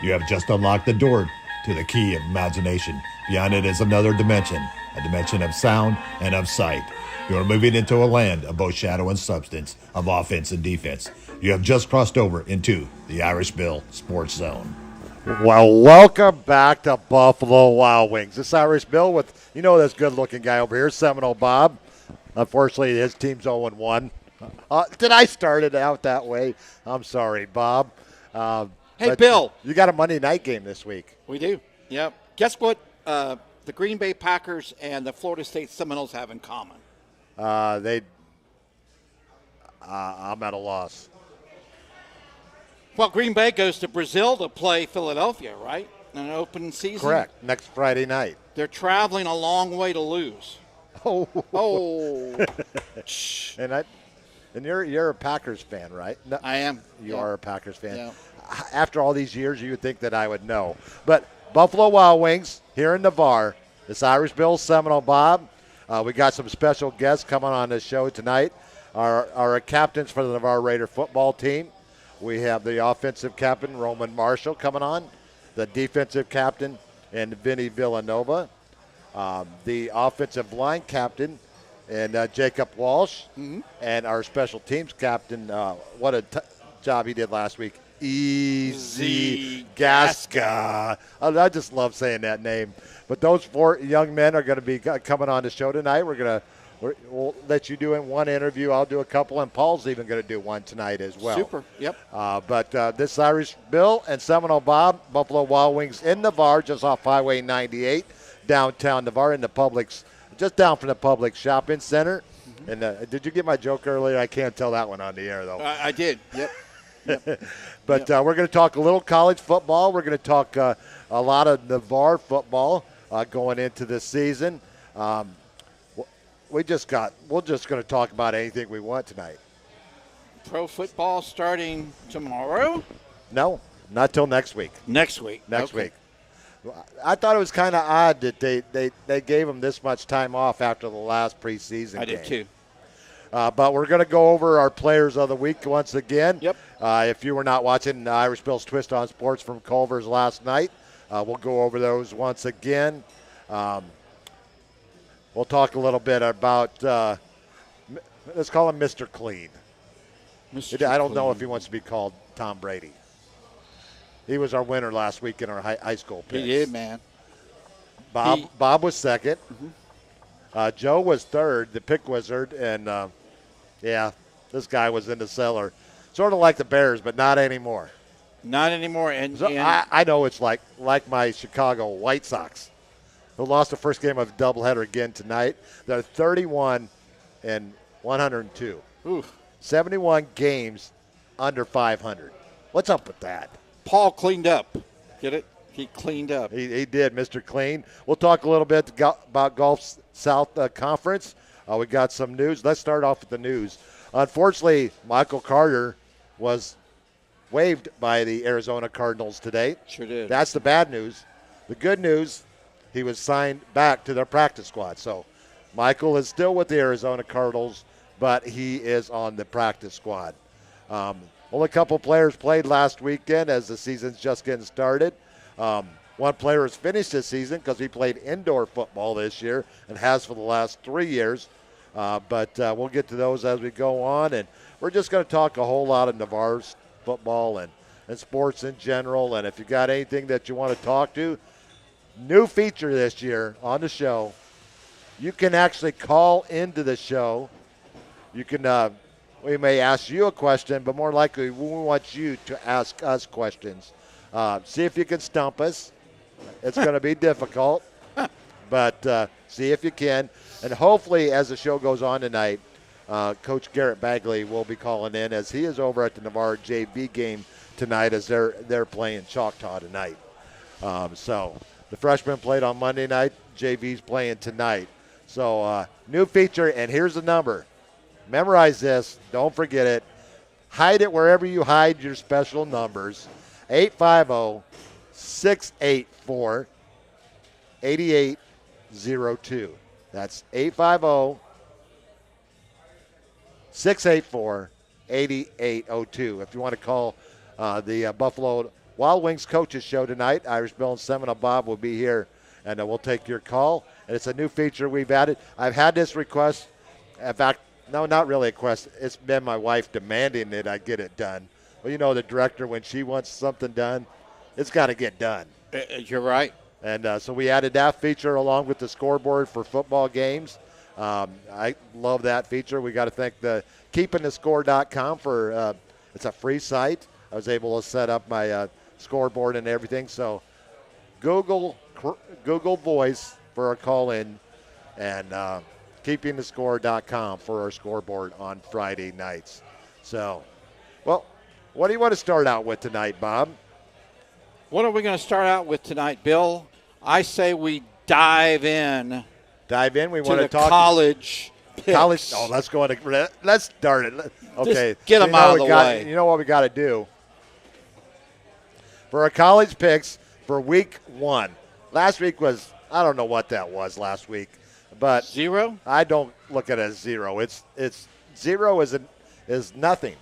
You have just unlocked the door to the key of imagination. Beyond it is another dimension, a dimension of sound and of sight. You are moving into a land of both shadow and substance, of offense and defense. You have just crossed over into the Irish Bill Sports Zone. Well, welcome back to Buffalo Wild Wings. This Irish Bill with, this good-looking guy over here, Seminole Bob. Unfortunately, his team's 0-1. Did I start it out that way? I'm sorry, Bob. Hey, Bill. You got a Monday night game this week. We do. Yep. Guess what the Green Bay Packers and the Florida State Seminoles have in common? I'm at a loss. Well, Green Bay goes to Brazil to play Philadelphia, right? In an open season? Correct. Next Friday night. They're traveling a long way to lose. Oh. And you're a Packers fan, right? No, I am. You are a Packers fan. Yeah. After all these years, you would think that I would know. But Buffalo Wild Wings here in Navarre. This Irish Bill, Seminole Bob. We got some special guests coming on the show tonight. Our captains for the Navarre Raider football team. We have the offensive captain, Roman Marshall, coming on. The defensive captain, and Vinny Villanova. The offensive line captain, and Jacob Walsh. Mm-hmm. And our special teams captain, what a job he did last week, Easy Gasca. I just love saying that name. But those four young men are going to be coming on the show tonight. We'll let you do one interview. I'll do a couple, and Paul's even going to do one tonight as well. Super, yep. But this Irish Bill and Seminole Bob, Buffalo Wild Wings in Navarre, just off Highway 98, downtown Navarre, in the Publix, just down from the Publix Shopping Center. Mm-hmm. And did you get my joke earlier? I can't tell that one on the air, though. I did, yep. But we're going to talk a little college football. We're going to talk a lot of Navarre football going into this season. We're just going to talk about anything we want tonight. Pro football starting tomorrow? No, not till next week. Next week. Next week. I thought it was kind of odd that they gave them this much time off after the last preseason game. I did too. But we're going to go over our players of the week once again. Yep. If you were not watching Irish Bill's Twist on Sports from Culver's last night, we'll go over those once again. We'll talk a little bit about, let's call him Mr. Clean. I don't know if he wants to be called Tom Brady. He was our winner last week in our high school picks. He did, man. Bob was second. Mm-hmm. Joe was third, the pick wizard, and this guy was in the cellar. Sort of like the Bears, but not anymore. Not anymore. I know it's like my Chicago White Sox, who lost the first game of a doubleheader again tonight. They're 31-102. Oof. 71 games under 500. What's up with that? Paul cleaned up. Get it? He cleaned up. He did, Mr. Clean. We'll talk a little bit about Gulf South Conference. We got some news. Let's start off with the news. Unfortunately, Michael Carter was waived by the Arizona Cardinals today. Sure did. That's the bad news. The good news, he was signed back to their practice squad. So Michael is still with the Arizona Cardinals, but he is on the practice squad. Only a couple players played last weekend as the season's just getting started. One player has finished this season because he played indoor football this year and has for the last 3 years. But we'll get to those as we go on. And we're just going to talk a whole lot of Navarre's football and sports in general. And if you got anything that you want to talk to, new feature this year on the show, you can actually call into the show. You can we may ask you a question, but more likely we want you to ask us questions. See if you can stump us. It's going to be difficult, but see if you can. And hopefully, as the show goes on tonight, Coach Garrett Bagley will be calling in, as he is over at the Navarre JV game tonight, as they're playing Choctaw tonight. So the freshmen played on Monday night. JV's playing tonight. So new feature, and here's the number. Memorize this. Don't forget it. Hide it wherever you hide your special numbers. 850-684-8802. That's 850-684-8802. If you want to call the Buffalo Wild Wings Coaches Show tonight. Irish Bill and Seminole Bob will be here, and we'll take your call. And it's a new feature we've added. I've had this request. In fact, no, not really a request. It's been my wife demanding that I get it done. Well, you know, the director, when she wants something done, it's got to get done. You're right. And so we added that feature along with the scoreboard for football games. I love that feature. We got to thank the keepingthescore.com for it's a free site. I was able to set up my scoreboard and everything. So Google Voice for our call in, and keepingthescore.com for our scoreboard on Friday nights. So, well, what do you want to start out with tonight, Bob? What are we going to start out with tonight, Bill? I say we dive in. Dive in. We to want to the talk college. College. Oh, let's go on. Let's start it. Okay. Just get them out of the way. You know what we got to do for our college picks for week 1. Last week was, I don't know what that was last week, but 0. I don't look at it as 0. It's 0 is nothing.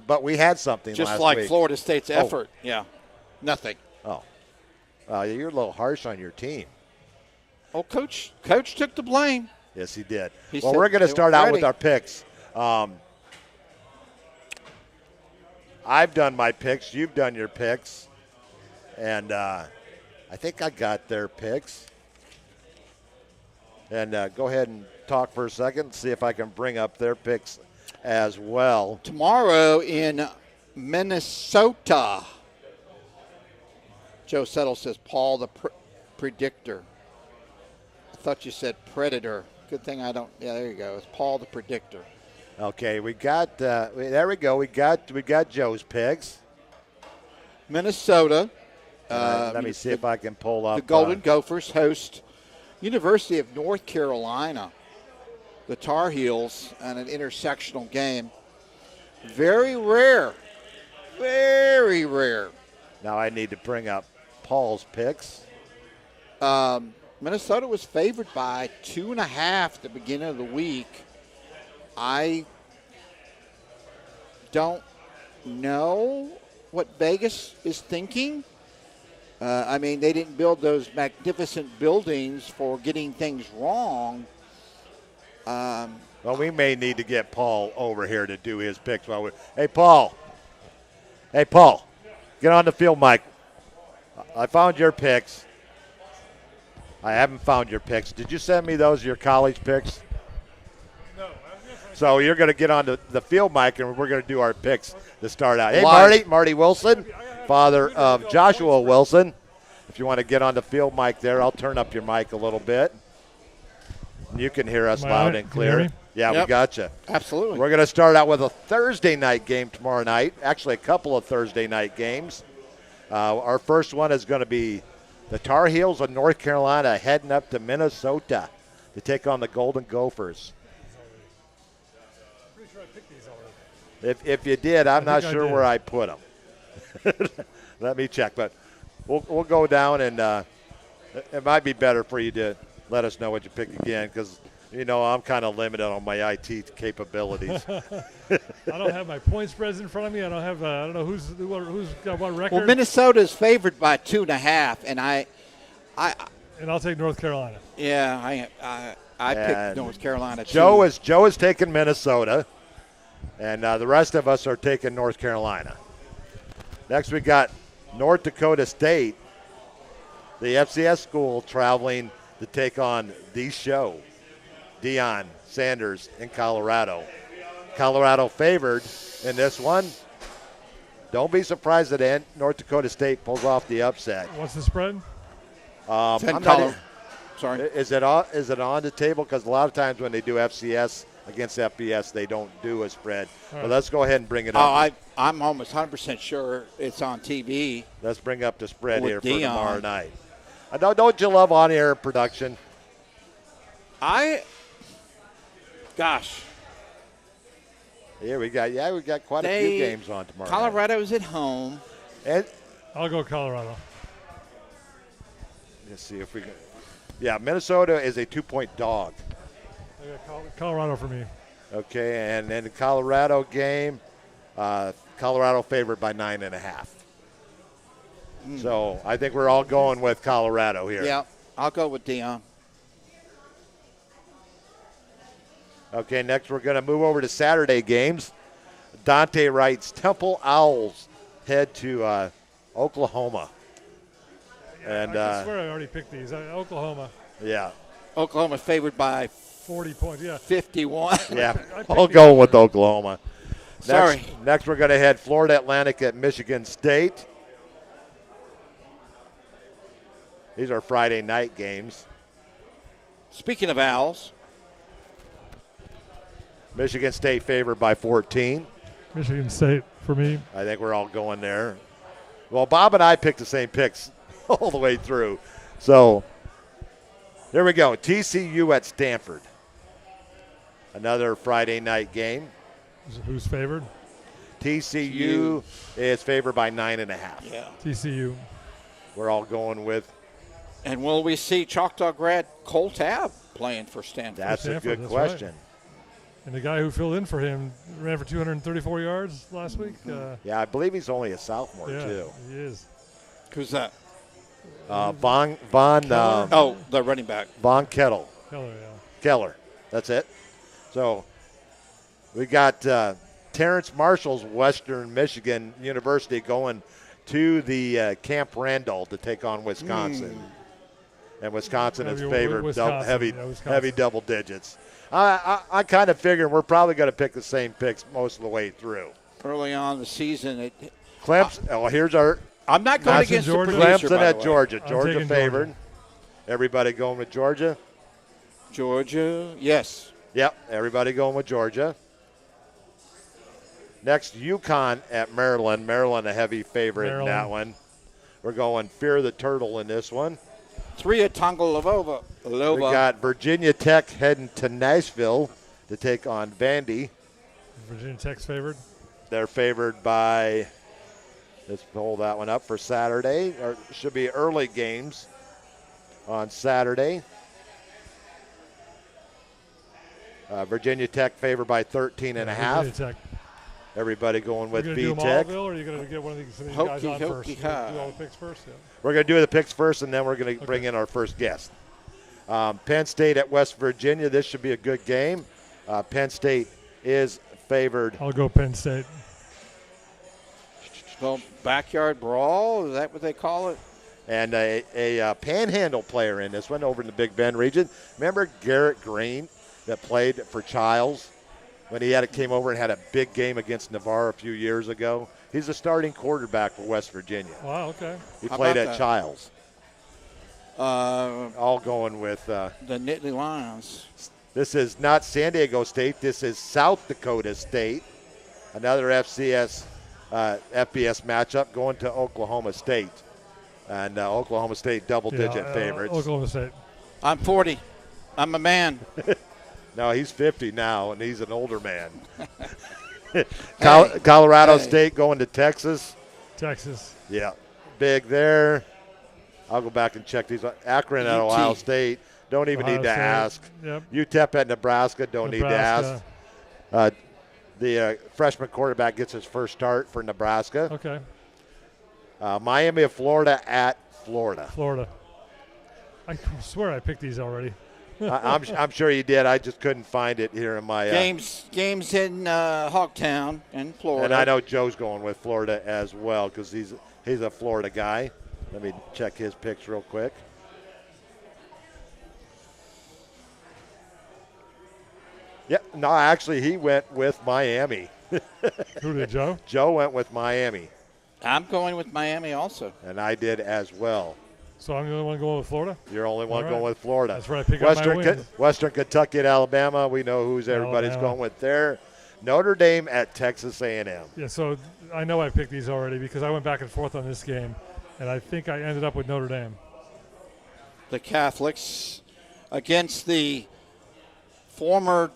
But we had something just last like week. Florida State's effort. Yeah, nothing. Oh, you're a little harsh on your team. Oh, coach took the blame. Yes, he did. He well, said we're going to they start weren't out ready. with our picks. I've done my picks. You've done your picks. And I think I got their picks. And go ahead and talk for a second and see if I can bring up their picks as well. Tomorrow in Minnesota, Joe Settle says Paul the Predictor. I thought you said Predator. Good thing I don't. Yeah, there you go. It's Paul the Predictor. Okay, we got. There we go. We got Joe's picks. Minnesota. Let me see if I can pull up. The Golden Gophers host University of North Carolina, the Tar Heels, and an intersectional game. Very rare. Very rare. Now I need to bring up Paul's picks. Minnesota was favored by 2.5 at the beginning of the week. I don't know what Vegas is thinking. I mean, they didn't build those magnificent buildings for getting things wrong. Well, we may need to get Paul over here to do his picks. Hey, Paul. Get on the field, Mike. I found your picks. I haven't found your picks. Did you send me those, your college picks? No. So you're going to get on the field, Mike, and we're going to do our picks to start out. Hey, Live. Marty Wilson, father of Joshua Wilson. If you want to get on the field, Mike, there, I'll turn up your mic a little bit. You can hear us Am I loud on? and Can you hear clear. me? Yeah, Yep. we got you. Absolutely. We're going to start out with a Thursday night game tomorrow night. Actually, a couple of Thursday night games. Our first one is going to be the Tar Heels of North Carolina heading up to Minnesota to take on the Golden Gophers. Pretty sure I picked these already. If you did, I'm not think I sure did. where I put them. Let me check. But we'll go down, and it might be better for you to let us know what you pick again, because you know I'm kind of limited on my IT capabilities. I don't have my point spreads in front of me. I don't have. I don't know who's got what record. Well, Minnesota is favored by 2.5, and and I'll take North Carolina. I picked And North Carolina too. Joe is taking Minnesota, and the rest of us are taking North Carolina. Next, we got North Dakota State, the FCS school, traveling to take on the show, Deion Sanders in Colorado. Colorado favored in this one. Don't be surprised that North Dakota State pulls off the upset. What's the spread? It's in I'm not- Colorado. Sorry. Is it on the table? Because a lot of times when they do FCS against FBS, they don't do a spread. But let's go ahead and bring it up. I'm almost 100% sure it's on TV. Let's bring up the spread With here for Deion. tomorrow night. Don't you love on-air production? Gosh. Here we got quite a few games on tomorrow. Colorado's at home. And I'll go Colorado. let's see if we can. Yeah, Minnesota is a 2-point dog. I got Colorado for me. Okay, and then the Colorado game, Colorado favored by 9.5. So I think we're all going with Colorado here. Yeah, I'll go with Dion. Okay, next we're going to move over to Saturday games. Dante writes Temple Owls head to Oklahoma. And I swear I already picked these. Oklahoma, yeah, Oklahoma favored by 40 points. Yeah. 51. yeah, I picked I'll these go with already. Oklahoma. Sorry. Next we're going to head Florida Atlantic at Michigan State. These are Friday night games. Speaking of Owls, Michigan State favored by 14. Michigan State for me. I think we're all going there. Well, Bob and I picked the same picks all the way through. So there we go. TCU at Stanford. Another Friday night game. Who's favored? TCU is favored by 9.5. yeah. TCU. We're all going with. And will we see Choctaw grad Cole Tabb playing for Stanford? That's a Stanford, good that's question. And the guy who filled in for him ran for 234 yards last week. Yeah, I believe he's only a sophomore Yeah, too. he is. Who's that? Von The running back. Von Kettle. Keller. That's it. So we got Terrence Marshall's Western Michigan University going to the Camp Randall to take on Wisconsin. And Wisconsin is favored Wisconsin, heavy double digits. I kind of figured we're probably going to pick the same picks most of the way through. Early on in the season, Clemson. Here's our I'm not going Clemson, against Georgia. the producer, Clemson by at the way. Georgia. I'm Georgia taking favored. Georgia. Everybody going with Georgia? Georgia, yes. Yep, everybody going with Georgia. Next, UConn at Maryland. Maryland a heavy favorite in that one. We're going Fear the Turtle in this one. 3 at Tonga We got Virginia Tech heading to Nashville to take on Vandy. Virginia Tech's favored. They're favored by, let's pull that one up for Saturday. Or should be early games on Saturday. Virginia Tech favored by 13.5. Virginia Tech. Everybody going with Are you going to do them V-Tech. all, Bill, or are you going to get one of these guys Hokey, on first? hokey, You gonna ha. do all the picks first? Yeah. We're going to do the picks first, and then we're going to bring in our first guest. Penn State at West Virginia. This should be a good game. Penn State is favored. I'll go Penn State. Well, backyard brawl, is that what they call it? And a panhandle player in this one over in the Big Bend region. Remember Garrett Green that played for Childs when he came over and had a big game against Navarre a few years ago? He's a starting quarterback for West Virginia. Wow, okay. He How played about at that? Childs. The All going with Nittany Lions. this is not San Diego State. This is South Dakota State. Another FBS matchup going to Oklahoma State. And Oklahoma State double-digit favorites. Oklahoma State. I'm 40. I'm a man. No, he's 50 now, and he's an older man. Colorado State going to Texas. Texas. Yeah, big there. I'll go back and check these. Akron at UT. Ohio State. Don't even Ohio need to State. ask. Yep. UTEP at Nebraska. Don't need to Nebraska. ask. The freshman quarterback gets his first start for Nebraska. Okay. Miami of Florida at Florida. Florida. I swear I picked these already. I'm sure you did. I just couldn't find it here in my Games in Hogtown in Florida. And I know Joe's going with Florida as well because he's a Florida guy. Let me check his picks real quick. Yeah, no, actually he went with Miami. Who did, Joe? Joe went with Miami, I'm going with Miami also. and I did as well. So I'm the only one going with Florida? You're the only one All going right. with Florida. That's where I pick up my wins. Western Kentucky at Alabama. We know who's everybody's Alabama. going with there. Notre Dame at Texas A&M. Yeah, so I know I picked these already because I went back and forth on this game, and I think I ended up with Notre Dame. The Catholics against the former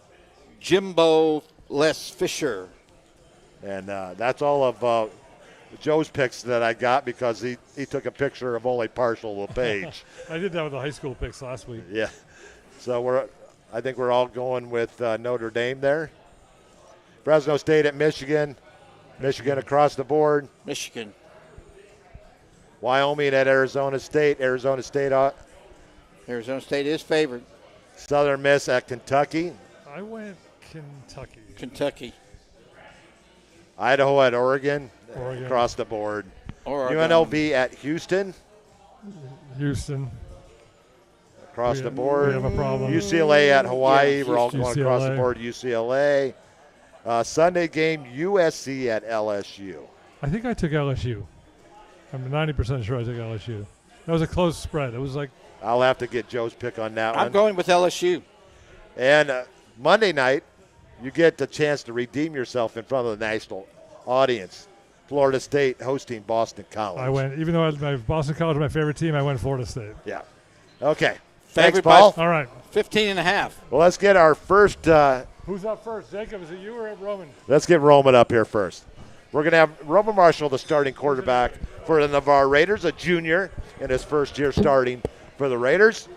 Jimbo Les Fisher. And that's all of Joe's picks that I got because he took a picture of only partial of the page. I did that with the high school picks last week. Yeah. So I think we're all going with Notre Dame there. Fresno State at Michigan. Michigan across the board. Michigan. Wyoming at Arizona State. Arizona State, Arizona State is favored. Southern Miss at Kentucky. I went Kentucky. Kentucky. Idaho at Oregon. Oregon. Across the board. Oregon. UNLV at Houston. Houston. Across the board. We have a problem. UCLA at Hawaii. Yeah, We're all going across the UCLA. board. UCLA. Sunday game, USC at LSU. I think I took LSU. I'm 90% sure I took LSU. That was a close spread. It was like I'll have to get Joe's pick on that one. I'm going with LSU. And Monday night, you get the chance to redeem yourself in front of the national audience. Florida State hosting Boston College. I went, even though my Boston College was my favorite team, I went Florida State. Yeah. Okay. Thanks, Favored by Paul. All right. 15.5. Well, let's get our first. Who's up first? Jacob, is it you or Roman? Let's get Roman up here first. We're going to have Roman Marshall, the starting quarterback for the Navarre Raiders, a junior in his first year starting for the Raiders.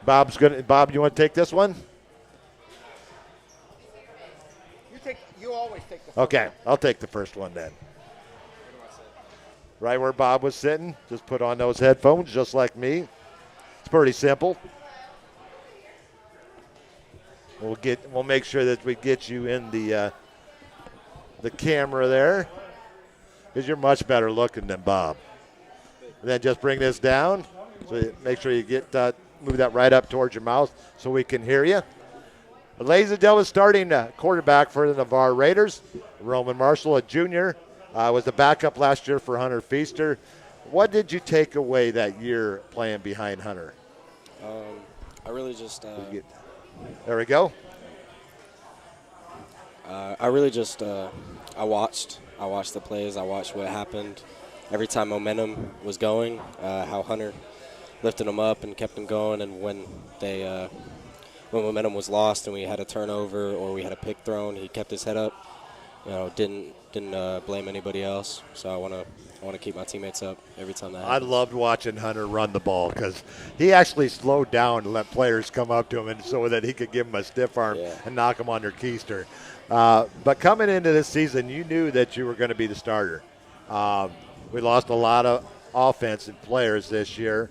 Bob, you want to take this one? You always take the first Okay, I'll take the first one then. Right where Bob was sitting, just put on those headphones just like me. It's pretty simple. We'll make sure that we get you in the camera there, because you're much better looking than Bob. And then just bring this down, so make sure you get move that right up towards your mouth so we can hear you. Ladies and gentlemen, starting quarterback for the Navarre Raiders, Roman Marshall, a junior, was the backup last year for Hunter Feaster. What did you take away that year playing behind Hunter? I really just. There we go. I really just. I watched the plays. I watched what happened every time momentum was going. How Hunter lifted them up and kept them going, and when momentum was lost and we had a turnover or we had a pick thrown, he kept his head up. Didn't blame anybody else. So I want to keep my teammates up every time that I happens. loved watching Hunter run the ball because he actually slowed down and let players come up to him, and so that he could give them a stiff arm and knock them on their keister. But coming into this season, you knew that you were going to be the starter. We lost a lot of offensive players this year.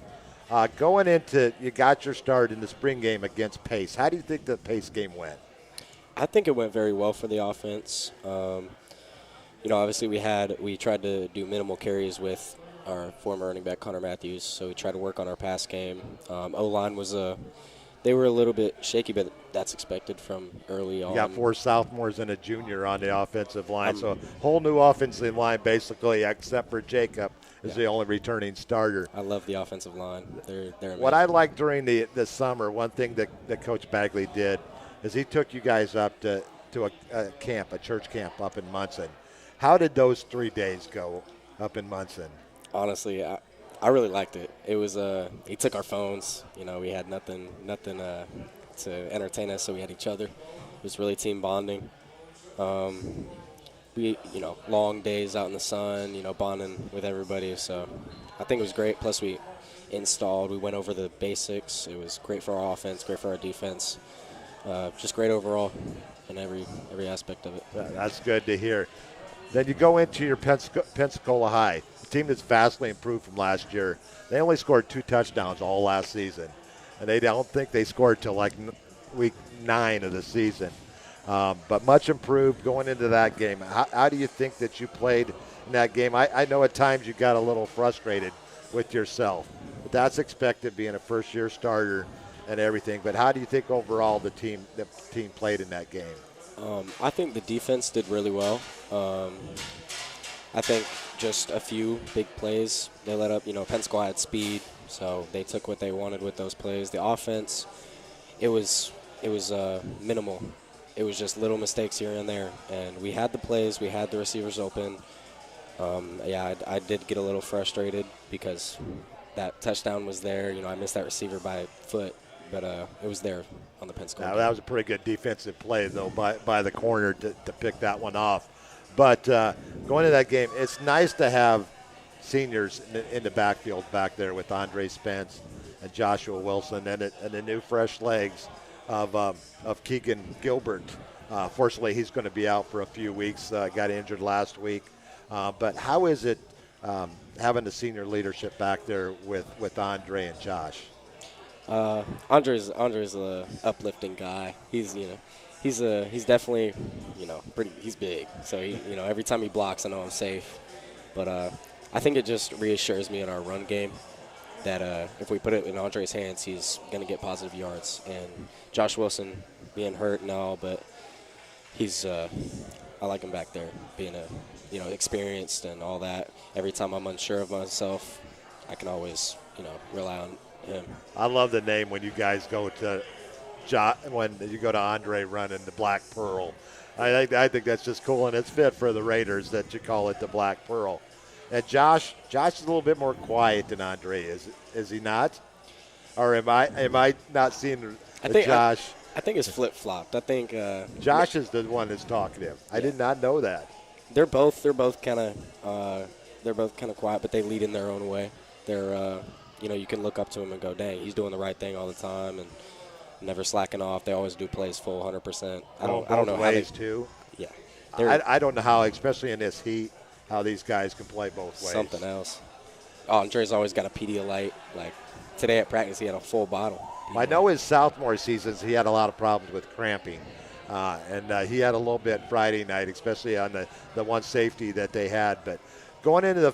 Going into, you got your start in the spring game against Pace. How do you think the Pace game went? I think it went very well for the offense. Obviously we tried to do minimal carries with our former running back Connor Matthews, so we tried to work on our pass game. O-line was they were a little bit shaky, but that's expected from early on. You got 4 sophomores and a junior on the offensive line, so whole new offensive line basically, except for Jacob, is the only returning starter. I love the offensive line. They're amazing. What I liked during the summer, one thing that Coach Bagley did is he took you guys up to a camp, a church camp up in Munson. How did those 3 days go up in Munson? Honestly, I really liked it. It was he took our phones. We had nothing to entertain us, so we had each other. It was really team bonding. We long days out in the sun, bonding with everybody. So I think it was great. Plus we went over the basics. It was great for our offense, great for our defense. Just great overall in every aspect of it. That's good to hear. Then you go into your Pensacola High, a team that's vastly improved from last year. They only scored 2 touchdowns all last season, and they don't think they scored till like week 9 of the season. But much improved going into that game. How do you think that you played in that game? I know at times you got a little frustrated with yourself, but that's expected being a first-year starter and everything. But how do you think overall the team played in that game? I think the defense did really well. I think just a few big plays they let up. Pensacola had speed, so they took what they wanted with those plays. The offense, it was minimal. It was just little mistakes here and there, and we had the plays, we had the receivers open. I did get a little frustrated because that touchdown was there. I missed that receiver by a foot, but it was there on the Pensacola. Now, that was a pretty good defensive play, though, by the corner to pick that one off. But going to that game, it's nice to have seniors in the backfield back there with Andre Spence and Joshua Wilson and the new fresh legs of Keegan Gilbert. Fortunately, he's going to be out for a few weeks. Got injured last week. But how is it having the senior leadership back there with Andre and Josh? Andre's a uplifting guy. He's he's definitely he's big. So every time he blocks, I know I'm safe. But I think it just reassures me in our run game that if we put it in Andre's hands, he's going to get positive yards. And Josh Wilson being hurt and all, but he's I like him back there being experienced and all that. Every time I'm unsure of myself, I can always rely on him. I love the name when you guys go to when you go to Andre running the Black Pearl. I think that's just cool, and it's fit for the Raiders that you call it the Black Pearl. And Josh is a little bit more quiet than Andre, is he not? Or am I not seeing Josh? I think it's flip flopped. I think Josh is the one that's talkative. I did not know that. They're both kind of quiet, but they lead in their own way. They're you can look up to him and go, dang, he's doing the right thing all the time and never slacking off. They always do plays full 100%. I don't know ways how too. Yeah, I don't know how, especially in this heat, how these guys can play both ways. Something else. Oh, Andre's always got a Pedialyte. Like today at practice, he had a full bottle. I know his sophomore seasons he had a lot of problems with cramping, and he had a little bit Friday night, especially on the one safety that they had. But going into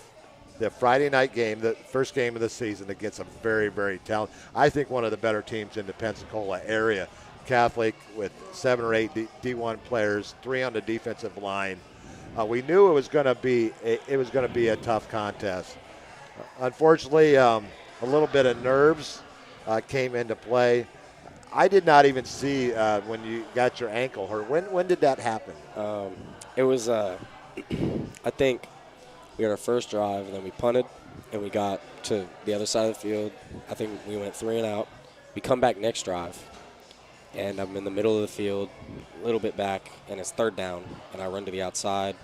the Friday night game, the first game of the season against a very, very talented, I think one of the better teams in the Pensacola area, Catholic, with 7 or 8 D1 players, 3 on the defensive line. We knew it was going to be a tough contest. Unfortunately, a little bit of nerves came into play. I did not even see when you got your ankle hurt. When did that happen? It was, I think, we had our first drive, and then we punted, and we got to the other side of the field. I think we went 3 and out. We come back next drive, and I'm in the middle of the field, a little bit back, and it's 3rd down, and I run to the outside,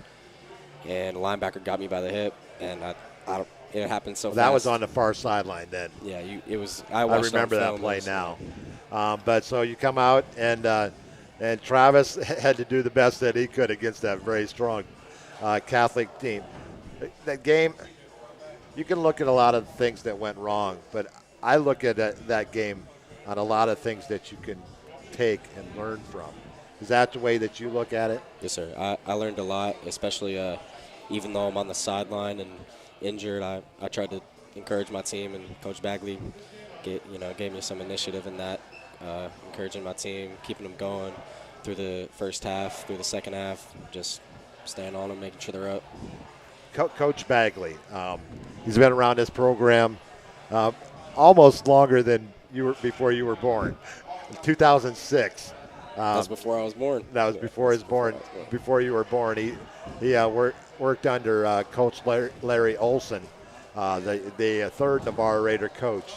and the linebacker got me by the hip, and it happened so fast. That was on the far sideline then. Yeah, it was. I remember that play now. But so you come out, and Travis had to do the best that he could against that very strong Catholic team. That game, you can look at a lot of things that went wrong, but I look at that game on a lot of things that you can take and learn from. Is that the way that you look at it? Yes, sir. I learned a lot, especially even though I'm on the sideline and injured. I tried to encourage my team, and Coach Bagley gave me some initiative in that, encouraging my team, keeping them going through the first half, through the second half, just staying on them, making sure they're up. Coach Bagley, he's been around this program almost longer than before you were born. 2006. That was before I was born. That was before before you were born. He worked under Coach Larry Olson, the 3rd Navarre Raider coach.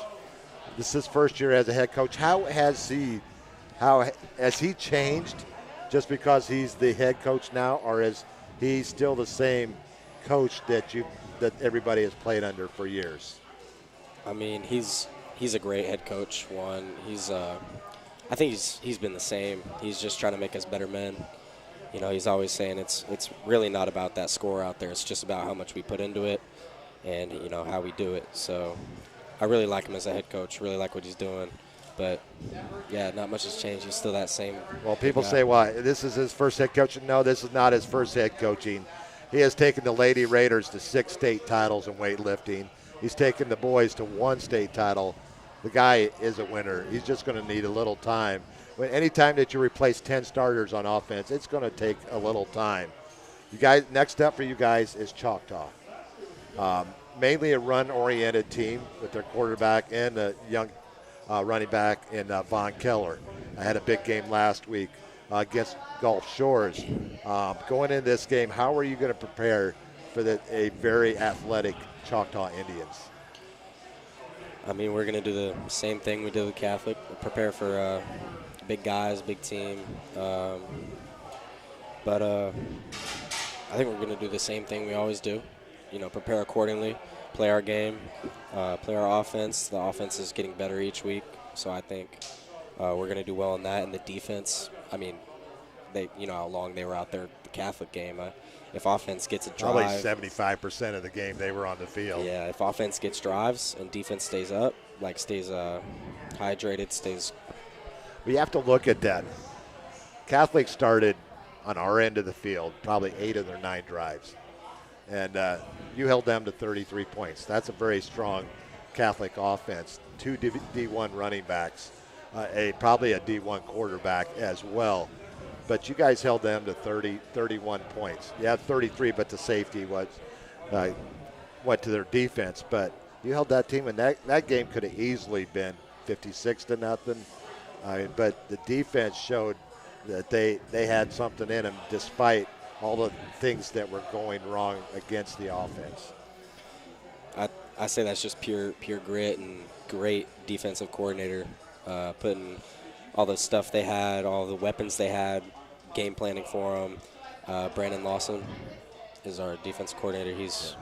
This is his first year as a head coach. How has he changed just because he's the head coach now, or is he still the same coach that everybody has played under for years? I mean, he's a great head coach. I think he's been the same. He's just trying to make us better men. He's always saying it's really not about that score out there. It's just about how much we put into it and how we do it. So I really like him as a head coach. Really like what he's doing. But yeah, not much has changed. He's still that same. Well, people say, "Why? This is his first head coaching." No, this is not his first head coaching. He has taken the Lady Raiders to 6 state titles in weightlifting. He's taken the boys to 1 state title. The guy is a winner. He's just going to need a little time. Any time that you replace 10 starters on offense, it's going to take a little time. You guys, next step for you guys is Choctaw. Mainly a run-oriented team with their quarterback and a young running back in Von Keller. I had a big game last week against Gulf Shores. Going into this game, how are you going to prepare for a very athletic Choctaw Indians? I mean, we're going to do the same thing we did with Catholic, prepare for big guys, big team. But I think we're going to do the same thing we always do, prepare accordingly, play our game, play our offense. The offense is getting better each week, so I think we're going to do well in that. And the defense, I mean, how long they were out there, the Catholic game. If offense gets a Probably drive, 75% of the game they were on the field. yeah, if offense gets drives and defense stays up, stays hydrated, stays. We have to look at that. Catholic started on our end of the field probably 8 of their 9 drives. And you held them to 33 points. That's a very strong Catholic offense. 2 D1 running backs, probably a D1 quarterback as well. But you guys held them to 31 points. You had 33, but the safety went to their defense. But you held that team, and that game could have easily been 56-0. But the defense showed that they had something in them despite all the things that were going wrong against the offense. I say that's just pure grit and great defensive coordinator, putting all the stuff they had, all the weapons they had, game planning for them. Brandon Lawson is our defense coordinator.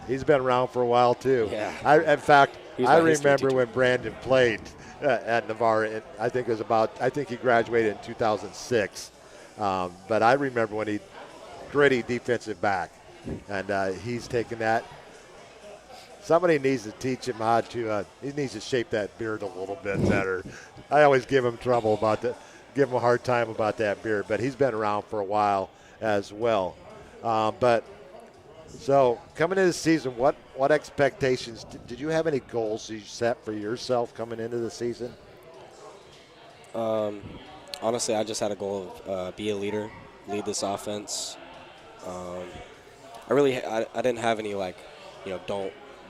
He's been around for a while too. Yeah. I remember when Brandon played at Navarre. I think he graduated in 2006. But I remember when he gritty defensive back, and he's taken that. Somebody needs to teach him how to. He needs to shape that beard a little bit better. I always give him trouble about that. Give him a hard time about that beard, but he's been around for a while as well. So coming into the season, what expectations did you have? Any goals you set for yourself coming into the season? Honestly, I just had a goal of be a leader, lead this offense. I didn't have any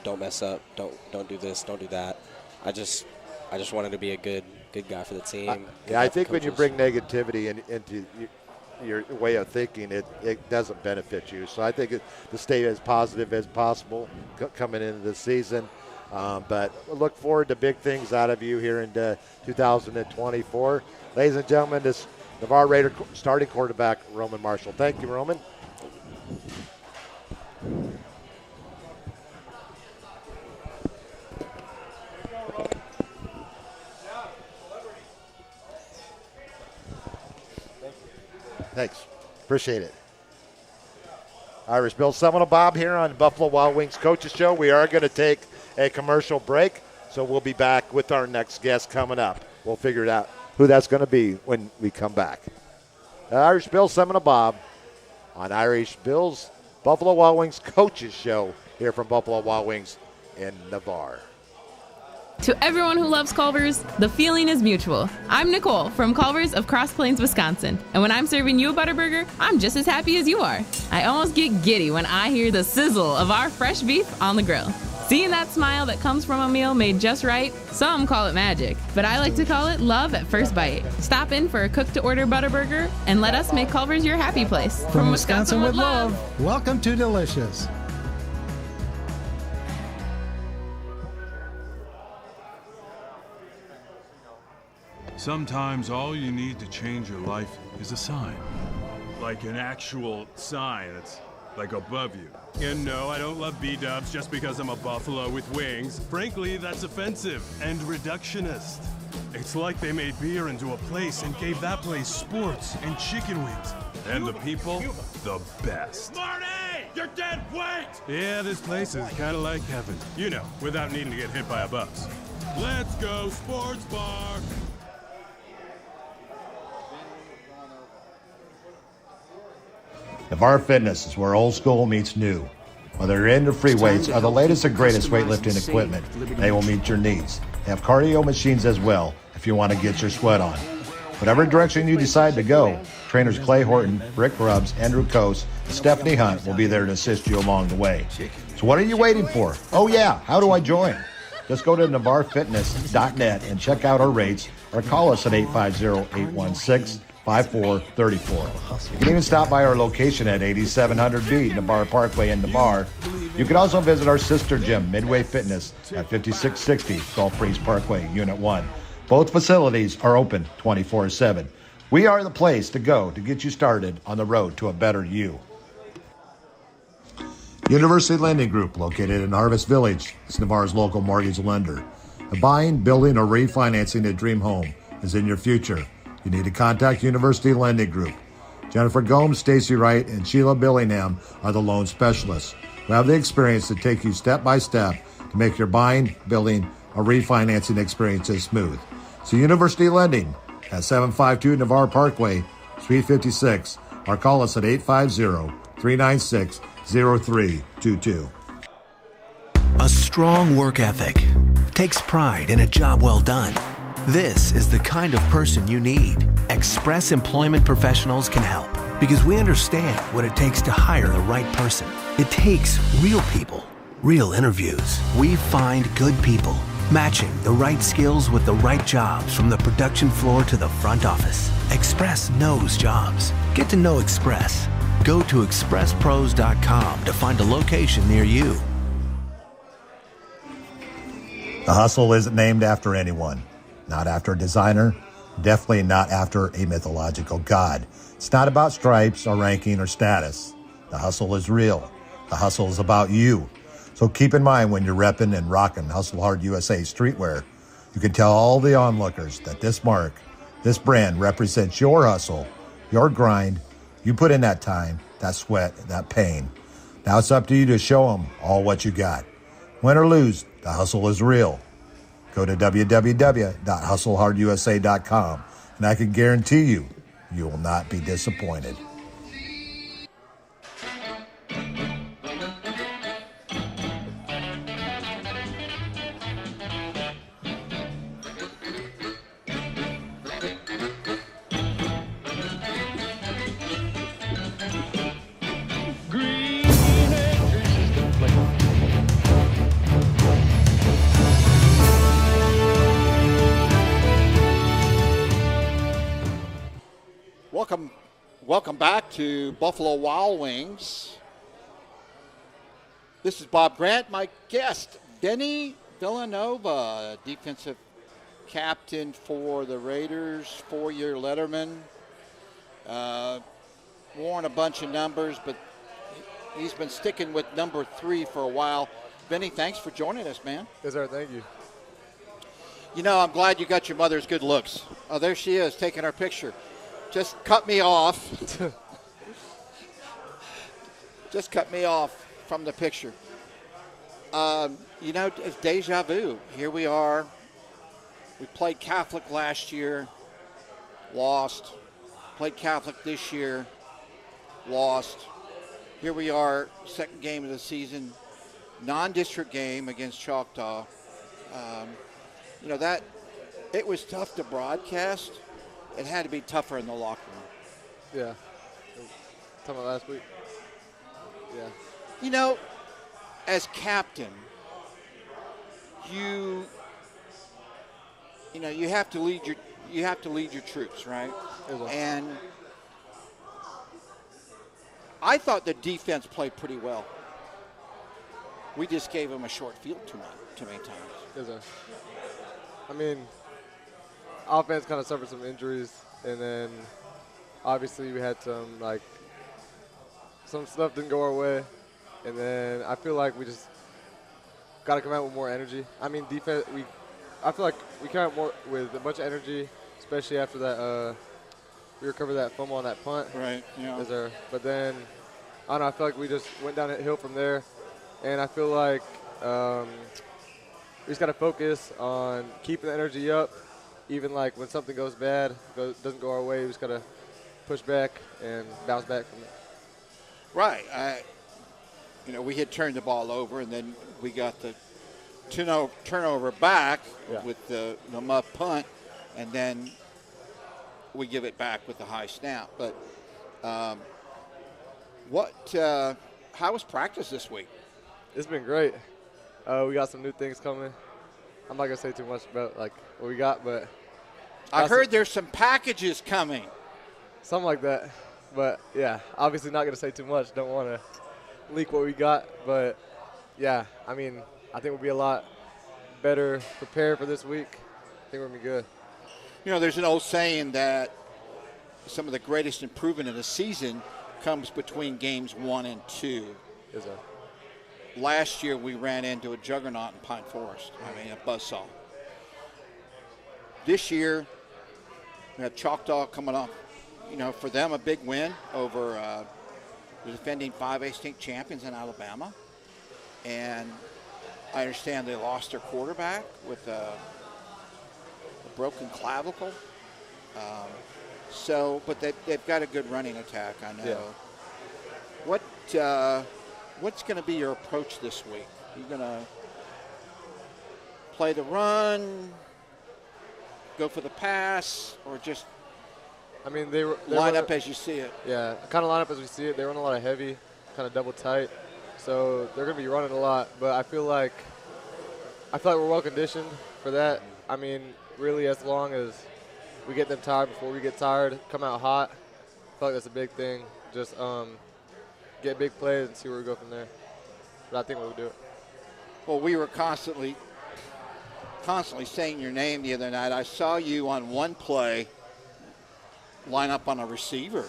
don't mess up, don't do this, don't do that. I just wanted to be a good guy for the team. I think when you bring negativity into your way of thinking, it doesn't benefit you. So I think to stay as positive as possible coming into the season. But we'll look forward to big things out of you here in 2024. Ladies and gentlemen, this Navarre Raider starting quarterback, Roman Marshall. Thank you, Roman. Thanks. Appreciate it. Irish Bill Seminole Bob here on Buffalo Wild Wings Coaches Show. We are going to take a commercial break, so we'll be back with our next guest coming up. We'll figure it out who that's going to be when we come back. Irish Bill Seminole Bob on Irish Bill's Buffalo Wild Wings Coaches Show here from Buffalo Wild Wings in Navarre. To everyone who loves Culver's, the feeling is mutual. I'm Nicole from Culver's of Cross Plains, Wisconsin. And when I'm serving you a Butterburger, I'm just as happy as you are. I almost get giddy when I hear the sizzle of our fresh beef on the grill. Seeing that smile that comes from a meal made just right, some call it magic, but I like to call it love at first bite. Stop in for a cook-to-order Butterburger and let us make Culver's your happy place. From Wisconsin with love, welcome to Delicious. Sometimes all you need to change your life is a sign. Like an actual sign that's like above you. And no, I don't love B-dubs just because I'm a buffalo with wings. Frankly, that's offensive and reductionist. It's like they made beer into a place and gave that place sports and chicken wings. And the people, the best. Marty! You're dead weight! Yeah, this place is kind of like heaven. You know, without needing to get hit by a bus. Let's go sports bar! Navarre Fitness is where old school meets new. Whether you're into free weights or the latest and greatest weightlifting equipment, they will meet your needs. They have cardio machines as well if you want to get your sweat on. Whatever direction you decide to go, trainers Clay Horton, Rick Grubbs, Andrew Coase, and Stephanie Hunt will be there to assist you along the way. So what are you waiting for? Oh yeah, how do I join? Just go to navarrefitness.net and check out our rates or call us at 850-816-5434. You can even stop by our location at 8700B Navarre Parkway in Navarre. You can also visit our sister gym, Midway Fitness, at 5660 Gulf Breeze Parkway, Unit 1. Both facilities are open 24/7. We are the place to go to get you started on the road to a better you. University Lending Group, located in Harvest Village, is Navarre's local mortgage lender. A buying, building, or refinancing a dream home is in your future. You need to contact University Lending Group. Jennifer Gomes, Stacy Wright, and Sheila Billingham are the loan specialists who have the experience to take you step by step to make your buying, building, or refinancing experiences smooth. So University Lending at 752 Navarre Parkway, Suite 56, or call us at 850-396-0322. A strong work ethic takes pride in a job well done. This is the kind of person you need. Express Employment Professionals can help because we understand what it takes to hire the right person. It takes real people, real interviews. We find good people, matching the right skills with the right jobs from the production floor to the front office. Express knows jobs. Get to know Express. Go to expresspros.com to find a location near you. The Hustle isn't named after anyone, not after a designer, definitely not after a mythological god. It's not about stripes or ranking or status. The Hustle is real. The Hustle is about you. So keep in mind when you're repping and rocking Hustle Hard USA streetwear, you can tell all the onlookers that this mark, this brand represents your hustle, your grind. You put in that time, that sweat, that pain. Now it's up to you to show them all what you got. Win or lose, the hustle is real. Go to www.hustlehardusa.com, and I can guarantee you will not be disappointed. Welcome back to Buffalo Wild Wings. This is Bob Grant. My guest, Benny Villanova, defensive captain for the Raiders, 4-year letterman. Worn a bunch of numbers, but he's been sticking with number 3 for a while. Benny, thanks for joining us, man. Yes, sir. Thank you. You know, I'm glad you got your mother's good looks. Oh, there she is, taking our picture. Just cut me off. Just cut me off from the picture. You know, it's deja vu. Here we are. We played Catholic last year, lost. Played Catholic this year, lost. Here we are, second game of the season, non-district game against Choctaw. You know, that it was tough to broadcast. It had to be tougher in the locker room. Yeah. Talking about last week. Yeah. You know, as captain, you have to lead your troops, right? Exactly. And I thought the defense played pretty well. We just gave them a short field too many times. Exactly. I mean, offense kind of suffered some injuries, and then obviously we had some stuff didn't go our way, and then I feel like we just got to come out with more energy. I mean, defense, I feel like we came out more with a bunch of energy, especially after that we recovered that fumble on that punt. Right. Yeah. But then I don't know. I feel like we just went down that hill from there, and I feel like we just got to focus on keeping the energy up. Even like when something goes bad, doesn't go our way, we just got to push back and bounce back from it. Right. We had turned the ball over, and then we got the turnover back with the muff punt, and then we give it back with the high snap. But how was practice this week? It's been great. We got some new things coming. I'm not going to say too much about what we got, but I heard there's some packages coming. Something like that. But, yeah, obviously not going to say too much. Don't want to leak what we got. But, yeah, I mean, I think we'll be a lot better prepared for this week. I think we're going to be good. You know, there's an old saying that some of the greatest improvement in a season comes between games 1 and 2. Yes, sir. Last year we ran into a juggernaut in Pine Forest. I mean, a buzzsaw. This year we have Choctaw coming up for them, a big win over the defending 5A state champions in Alabama. And I understand they lost their quarterback with a broken clavicle. But they've got a good running attack, I know. Yeah. What's going to be your approach this week? You going to play the run, go for the pass, or just they line up as you see it? Yeah, kind of line up as we see it. They run a lot of heavy, kind of double tight. So they're going to be running a lot. But I feel like we're well conditioned for that. Really, as long as we get them tired before we get tired, come out hot, I feel like that's a big thing. Just get big plays and see where we go from there. But I think we'll do it. Well, we were constantly saying your name the other night. I saw you on one play line up on a receiver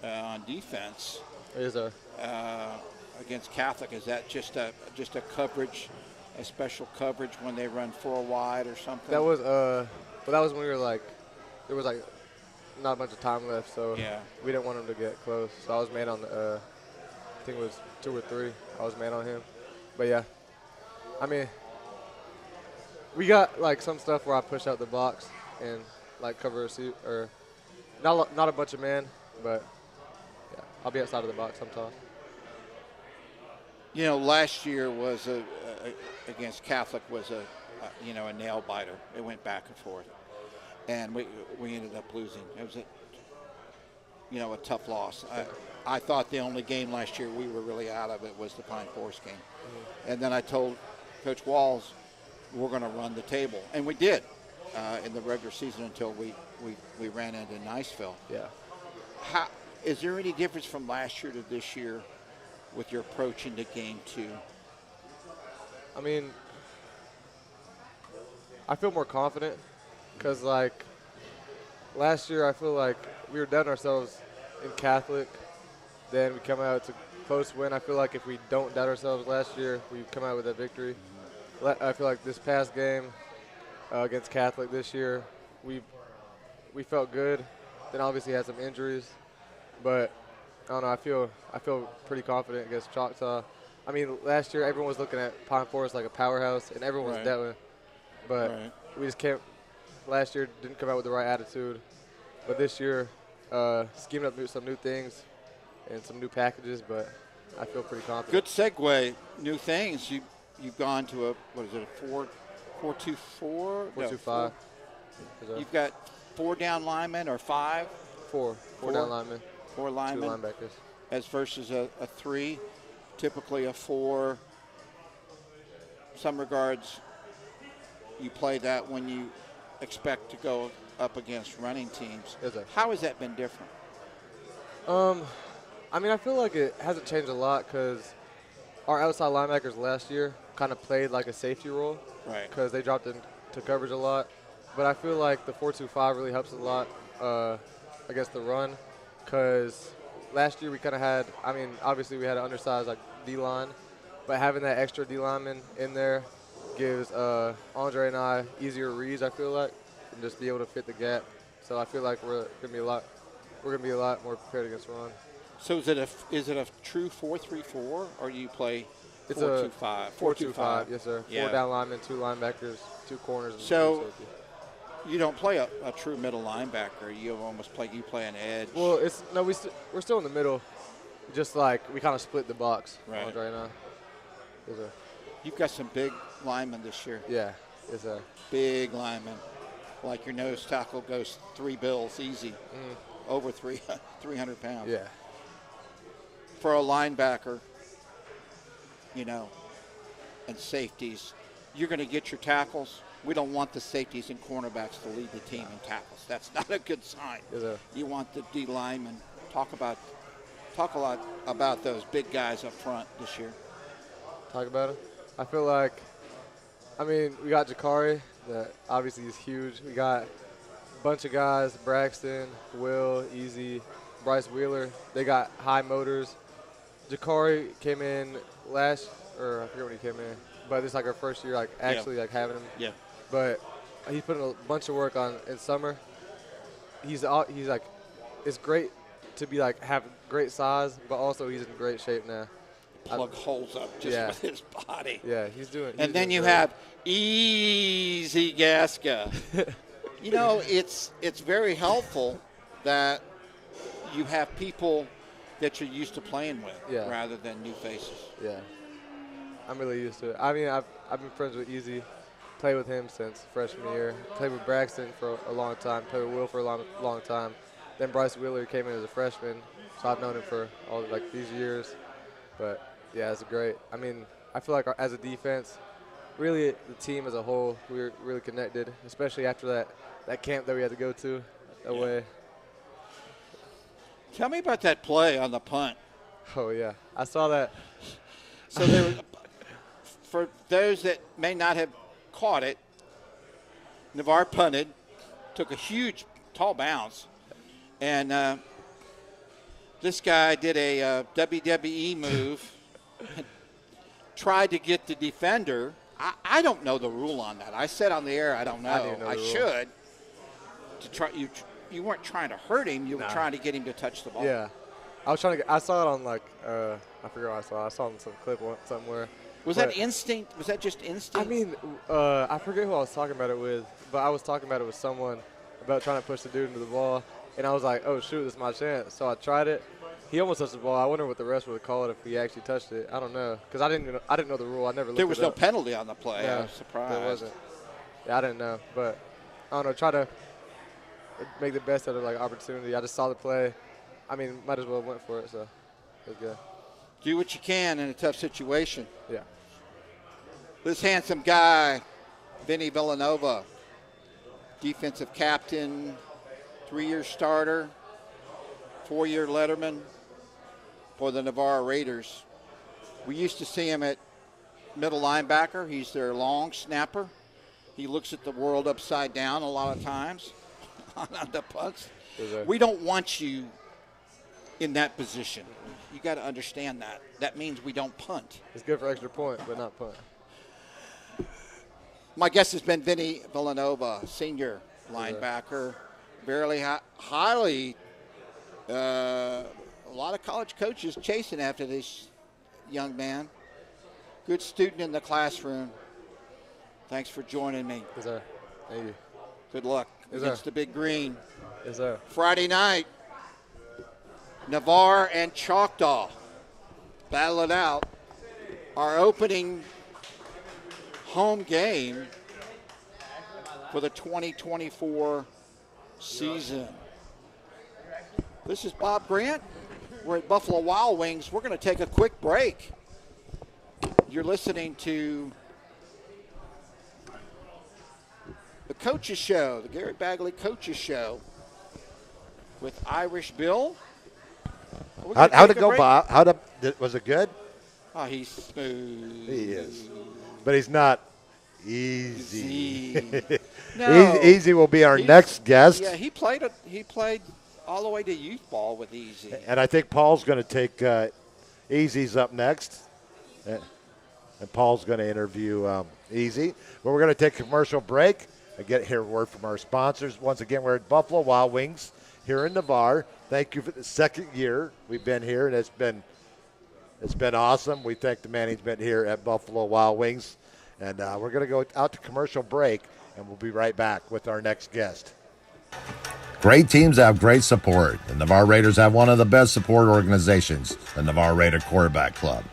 on defense. Is there? Against Catholic. Is that just a coverage, a special coverage when they run 4 wide or something? That was when we were there was not a bunch of time left, so we didn't want him to get close. So I was man on the I think it was 2 or 3. I was man on him. But yeah, we got some stuff where I push out the box and cover receiver, or not a bunch of man, but yeah, I'll be outside of the box sometimes. Last year was against Catholic was a nail biter. It went back and forth, and we ended up losing. It was a tough loss. I thought the only game last year we were really out of it was the Pine Forest game, and then I told Coach Walls we're going to run the table, and we did in the regular season until we ran into Niceville. Yeah. Is there any difference from last year to this year with your approach into game 2? I feel more confident because, last year I feel like we were doubting ourselves in Catholic. Then we come out, it's a close win. I feel like if we don't doubt ourselves last year, we come out with a victory. I feel like this past game against Catholic this year, we felt good. Then obviously had some injuries, but I don't know. I feel pretty confident against Choctaw. Last year everyone was looking at Pine Forest like a powerhouse, and everyone was dealt with. But we just can't. Last year didn't come out with the right attitude, but this year schemed up some new things and some new packages. But I feel pretty confident. Good segue. New things. You've gone to a 4-2-4? 4-2-5. You've got 4 down linemen or 5? 4 down linemen. 4 linemen. 2 linebackers. As versus a 3, typically a 4. Some regards, you play that when you expect to go up against running teams. How has that been different? I feel like it hasn't changed a lot because our outside linebackers last year kind of played like a safety role. Right. Because they dropped into coverage a lot. But I feel like the 4-2-5 really helps a lot against the run because last year we kind of had, obviously we had an undersized D-line, but having that extra D-lineman in there gives Andre and I easier reads, I feel like, and just be able to fit the gap. So I feel like we're gonna be a lot more prepared against run. So is it a true 4-3-4 or do you play 4-2-5? 4-2-5, yes sir. Yeah. 4 down linemen, 2 linebackers, 2 corners. And so you don't play a true middle linebacker. You play an edge. Well, we're still in the middle. Just we kind of split the box right now. Yes sir. You've got some big linemen this year. Yeah, yes sir. Big linemen. Like your nose tackle goes 3 bills easy, over 300 pounds. Yeah. For a linebacker, and safeties, you're going to get your tackles. We don't want the safeties and cornerbacks to lead the team in tackles. That's not a good sign. Yes, sir. You want the D linemen. Talk a lot about those big guys up front this year. Talk about it. I feel like, we got Jakari, that obviously is huge. We got a bunch of guys, Braxton, Will, Easy, Bryce Wheeler. They got high motors. Jakari came in I forget when he came in, but it's our first year, having him. Yeah. But he put in a bunch of work in summer. He's it's great to be like have great size, but also he's in great shape now. Plug holes up just with his body. Yeah, he's doing. And then you have Easy Gasca. You know, it's very helpful that you have people that you're used to playing with rather than new faces. Yeah, I'm really used to it. I mean, I've been friends with Easy, played with him since freshman year. Played with Braxton for a long time. Played with Will for a long time. Then Bryce Wheeler came in as a freshman, so I've known him for all like these years. But yeah, it's great. I mean, I feel like as a defense, really the team as a whole, we were really connected, especially after that camp that we had to go to away. Tell me about that play on the punt. Oh yeah, I saw that. So there was, for those that may not have caught it, Navarre punted, took a huge tall bounce, and this guy did a WWE move, tried to get the defender. I don't know the rule on that. I said on the air I don't know. I should. To try you weren't trying to hurt him. You were trying to get him to touch the ball. Yeah, I was trying to. I saw it on like I forget what I saw. I saw it in some clip somewhere. Was that instinct? Was that just instinct? I mean, I forget who I was talking about it with, but I was talking about it with someone about trying to push the dude into the ball, and I was like, oh shoot, this is my chance. So I tried it. He almost touched the ball. I wonder what the rest would have called if he actually touched it. I don't know, because I didn't know the rule. I never looked. There was it no up. penalty on the play. Yeah, I was surprised. There wasn't. Yeah, I didn't know, but I don't know. Try to make the best out of like opportunity. I just saw the play. I mean, might as well went for it. So it was good. Do what you can in a tough situation. Yeah. This handsome guy, Vinny Villanova, defensive captain, 3-year starter, 4-year letterman for the Navarre Raiders. We used to see him at middle linebacker. He's their long snapper. He looks at the world upside down a lot of times on the punts. We don't want you in that position. You got to understand that. That means we don't punt. It's good for extra point, but not punt. My guest has been Vinny Villanova, senior linebacker, very highly. A lot of college coaches chasing after this young man. Good student in the classroom. Thanks for joining me. Yes, sir. Thank you. Good luck against the Big Green. Yes, sir. Friday night, Navarre and Choctaw battle it out. Our opening home game for the 2024 season. This is Bob Grant. We're at Buffalo Wild Wings. We're going to take a quick break. You're listening to the Coaches Show, the Gary Bagley Coaches Show with Irish Bill. How'd it go, Bob? Was it good? Oh, he's smooth. He is. But he's not easy. No. Easy will be our next guest. Yeah, he played all the way to youth ball with Easy. And I think Paul's going to take Easy's up next. And Paul's going to interview Easy. But we're going to take a commercial break and hear a word from our sponsors. Once again, we're at Buffalo Wild Wings here in Navarre. Thank you for the second year we've been here, and it's been awesome. We thank the man who's been here at Buffalo Wild Wings. And we're going to go out to commercial break, and we'll be right back with our next guest. Great teams have great support. The Navarre Raiders have one of the best support organizations, the Navarre Raider Quarterback Club.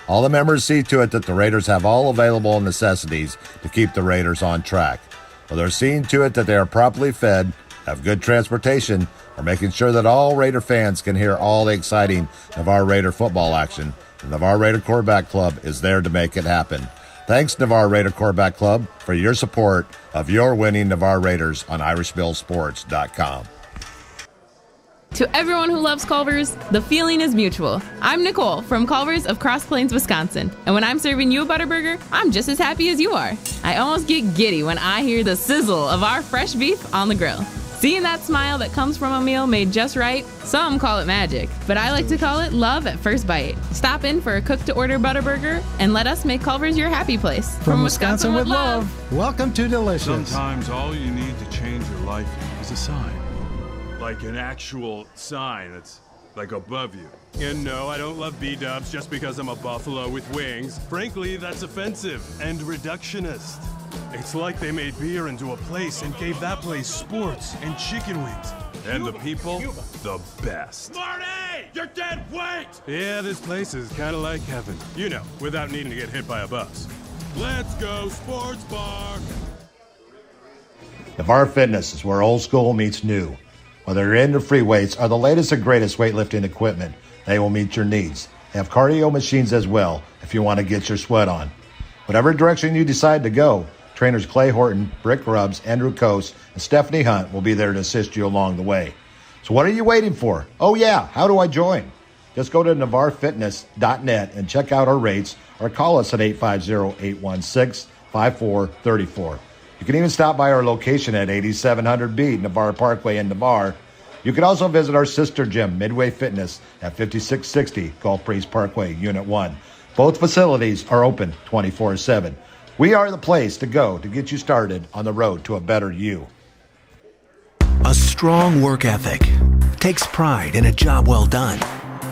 All the members see to it that the Raiders have all available necessities to keep the Raiders on track. Well, they're seeing to it that they are properly fed, have good transportation, are making sure that all Raider fans can hear all the exciting Navarre Raider football action. The Navarre Raider Quarterback Club is there to make it happen. Thanks, Navarre Raider Quarterback Club, for your support of your winning Navarre Raiders on IrishBillSports.com. To everyone who loves Culver's, the feeling is mutual. I'm Nicole from Culver's of Cross Plains, Wisconsin. And when I'm serving you a Butterburger, I'm just as happy as you are. I almost get giddy when I hear the sizzle of our fresh beef on the grill. Seeing that smile that comes from a meal made just right, some call it magic, but I like to call it love at first bite. Stop in for a cook-to-order Butterburger and let us make Culver's your happy place. From Wisconsin with love, welcome to Delicious. Sometimes all you need to change your life is a sign. like an actual sign that's like above you. And no, I don't love B-dubs just because I'm a buffalo with wings. Frankly, that's offensive and reductionist. It's like they made beer into a place and gave that place sports and chicken wings. And the people, the best. Marty! You're dead weight! Yeah, this place is kind of like heaven. You know, without needing to get hit by a bus. Let's go sports bar! Navarre Fitness is where old school meets new. Whether you're into free weights or the latest and greatest weightlifting equipment, they will meet your needs. They have cardio machines as well if you want to get your sweat on. Whatever direction you decide to go, trainers Clay Horton, Brick Grubbs, Andrew Coase, and Stephanie Hunt will be there to assist you along the way. So what are you waiting for? Oh yeah, how do I join? Just go to navarrefitness.net and check out our rates or call us at 850-816-5434. You can even stop by our location at 8700B Navarre Parkway in Navarre. You can also visit our sister gym, Midway Fitness, at 5660 Gulf Breeze Parkway, Unit 1. Both facilities are open 24/7. We are the place to go to get you started on the road to a better you. A strong work ethic takes pride in a job well done.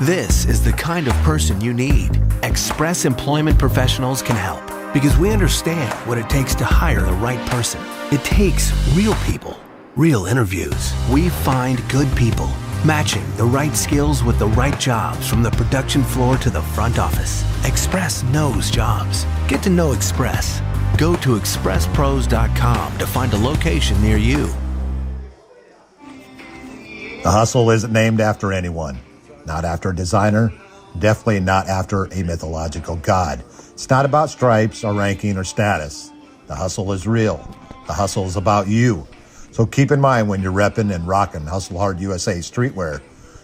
This is the kind of person you need. Express Employment Professionals can help because we understand what it takes to hire the right person. It takes real people, real interviews. We find good people, matching the right skills with the right jobs from the production floor to the front office. Express knows jobs. Get to know Express. Go to expresspros.com to find a location near you. The hustle isn't named after anyone, not after a designer, definitely not after a mythological god. It's not about stripes or ranking or status. The hustle is real. The hustle is about you. So keep in mind when you're repping and rocking Hustle Hard USA streetwear,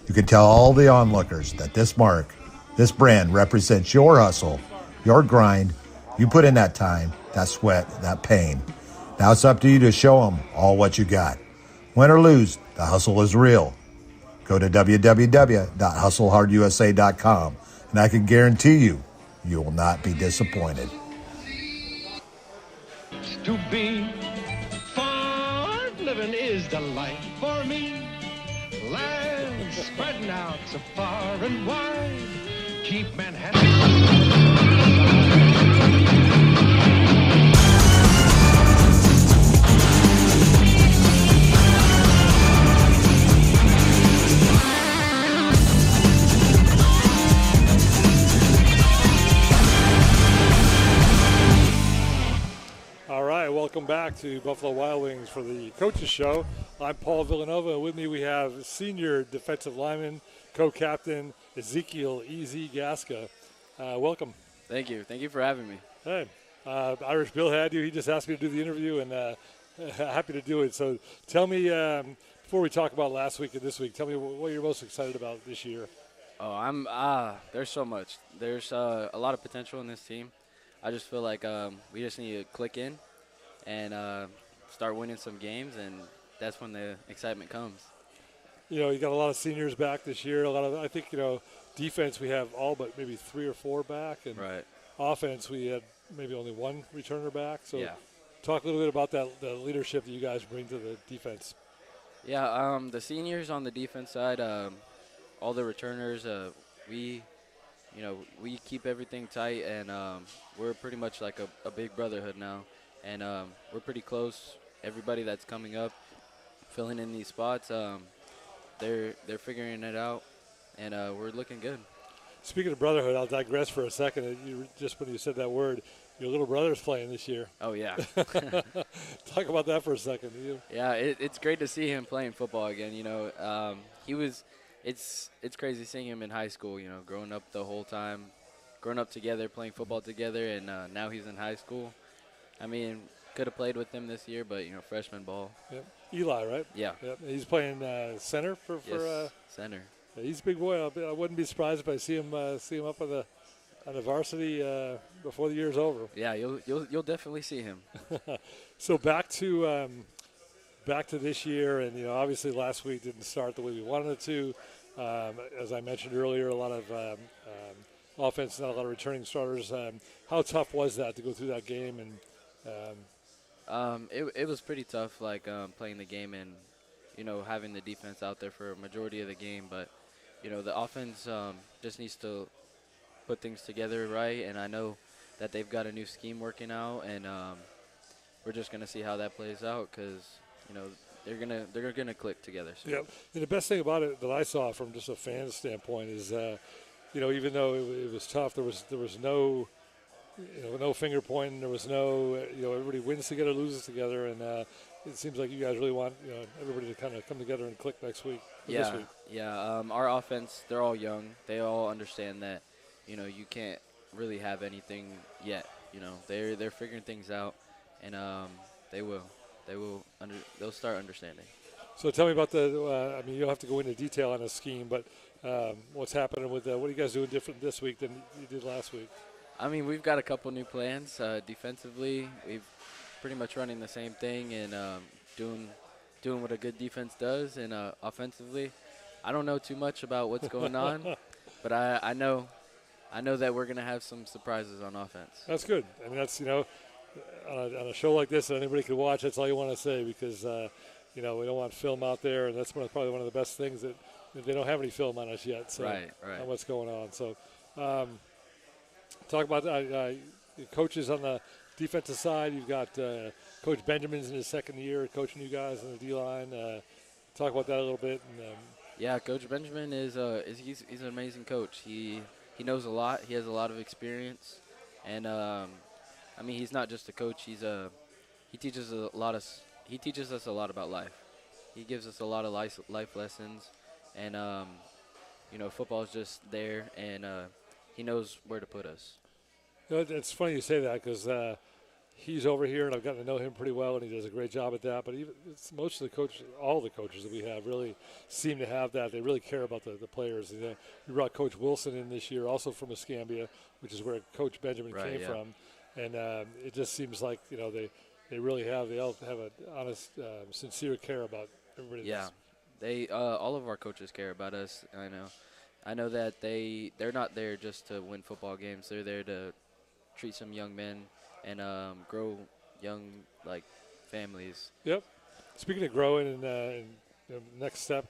you can tell all the onlookers that this mark, this brand represents your hustle, your grind. You put in that time, that sweat, that pain. Now it's up to you to show them all what you got. Win or lose, the hustle is real. Go to www.hustlehardusa.com and I can guarantee you, you will not be disappointed. To be far living is the life for me. Land spreading out so far and wide. Keep Manhattan. All right, welcome back to Buffalo Wild Wings for the Coaches Show. I'm Paul Villanova, and with me we have senior defensive lineman, co-captain Ezekiel E.Z. Gaska. Welcome. Thank you. Thank you for having me. Hey, Irish Bill had you. He just asked me to do the interview, and happy to do it. So tell me, before we talk about last week and this week, tell me what you're most excited about this year. Oh, there's so much. There's a lot of potential in this team. I just feel like we just need to click in and start winning some games, and that's when the excitement comes. You know, you got a lot of seniors back this year. I think, defense we have all but maybe 3 or 4 back, and right. Offense we had maybe only 1 returner back. So yeah. Talk a little bit about the leadership that you guys bring to the defense. Yeah, the seniors on the defense side, all the returners, we keep everything tight, and we're pretty much like a big brotherhood now, and we're pretty close. Everybody that's coming up, filling in these spots, they're figuring it out, and we're looking good. Speaking of brotherhood, I'll digress for a second. Just when you said that word, your little brother's playing this year. Oh, yeah. Talk about that for a second. Yeah, it's great to see him playing football again. It's crazy seeing him in high school, growing up the whole time, growing up together, playing football together, and now he's in high school. I mean, could have played with him this year, but, freshman ball. Yep. Eli, right? Yeah. Yep. He's playing center for yes, center. Yeah, he's a big boy. I wouldn't be surprised if I see him up on the varsity before the year's over. Yeah, you'll definitely see him. So back to this year, and obviously last week didn't start the way we wanted it to. As I mentioned earlier, a lot of offense, not a lot of returning starters. How tough was that to go through that game? And it was pretty tough, playing the game, and having the defense out there for a majority of the game. But, the offense just needs to put things together right. And I know that they've got a new scheme working out, and we're just going to see how that plays out because, they're gonna click together. So. Yeah, and the best thing about it that I saw from just a fan standpoint is, even though it was tough, there was no, no finger pointing. There was no, everybody wins together, loses together, and it seems like you guys really want everybody to kind of come together and click next week. This week. Yeah. Our offense, they're all young. They all understand that, you can't really have anything yet. They're figuring things out, and they will. They'll start understanding. So tell me about the. You don't have to go into detail on the scheme, but what's happening with what are you guys doing different this week than you did last week? We've got a couple new plans. Defensively, we've pretty much running the same thing and doing what a good defense does. And offensively, I don't know too much about what's going on, but I know that we're gonna have some surprises on offense. That's good. That's on a show like this that anybody can watch. That's all you want to say because we don't want film out there, and that's probably one of the best things that they don't have any film on us yet. So right. On what's going on. So talk about coaches on the defensive side. You've got Coach Benjamin's in his second year coaching you guys on the D-line. Talk about that a little bit. Yeah, Coach Benjamin is he's an amazing coach. He knows a lot. He has a lot of experience, and he's not just a coach. He teaches us a lot about life. He gives us a lot of life lessons, and football is just there, and he knows where to put us. It's funny you say that because he's over here, and I've gotten to know him pretty well, and he does a great job at that. But most of the coaches, all the coaches that we have, really seem to have that. They really care about the players. We brought Coach Wilson in this year, also from Escambia, which is where Coach Benjamin came from, and it just seems like they really have an honest, sincere care about everybody. Yeah, they all of our coaches care about us. I know that they're not there just to win football games. They're there to treat some young men and grow young families. Yep. Speaking of growing and next step,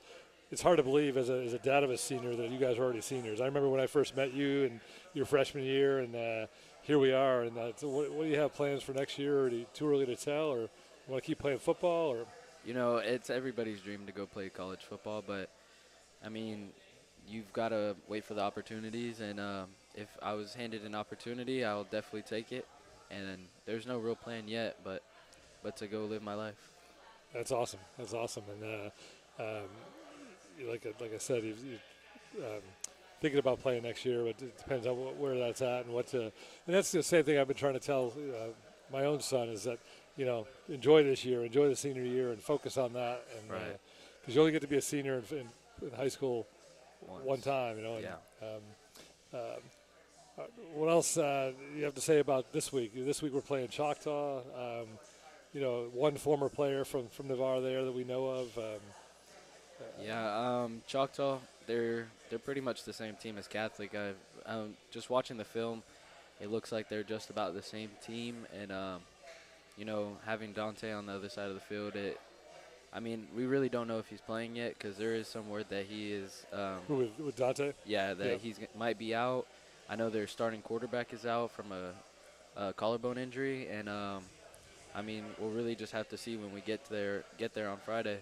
it's hard to believe as a dad of a senior that you guys are already seniors. I remember when I first met you in your freshman year, and here we are. And so what do you have plans for next year? Or are you too early to tell, or you want to keep playing football? Or it's everybody's dream to go play college football, but you've got to wait for the opportunities. And if I was handed an opportunity, I'll definitely take it. And there's no real plan yet, but to go live my life. That's awesome. And like I said, you're thinking about playing next year, but it depends on where that's at and and that's the same thing I've been trying to tell my own son is that enjoy this year, enjoy the senior year, and focus on that. And because you only get to be a senior in high school one time, what else you have to say about this week? This week we're playing Choctaw. One former player from Navarre there that we know of. Choctaw, they're pretty much the same team as Catholic. Just watching the film, it looks like they're just about the same team. And, having Dante on the other side of the field, we really don't know if he's playing yet because there is some word that he is. With Dante? Yeah, he might be out. I know their starting quarterback is out from a collarbone injury, and we'll really just have to see when we get there on Friday,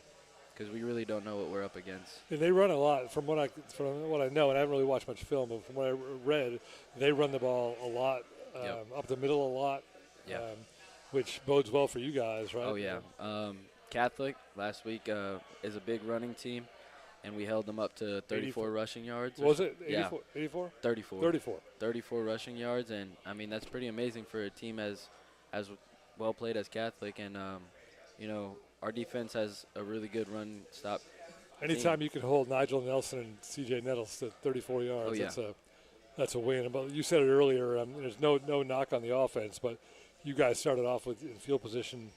because we really don't know what we're up against. And they run a lot, from what I know, and I haven't really watched much film, but from what I read, they run the ball a lot, up the middle a lot, which bodes well for you guys, right? Oh yeah, Catholic last week is a big running team. And we held them up to 34 rushing yards. Was it 84? Yeah. 84? 34. 34 rushing yards, and that's pretty amazing for a team as well played as Catholic. And our defense has a really good run stop. Anytime you can hold Nigel Nelson and C.J. Nettles to 34 yards, that's a win. But you said it earlier. There's no knock on the offense, but you guys started off with in field position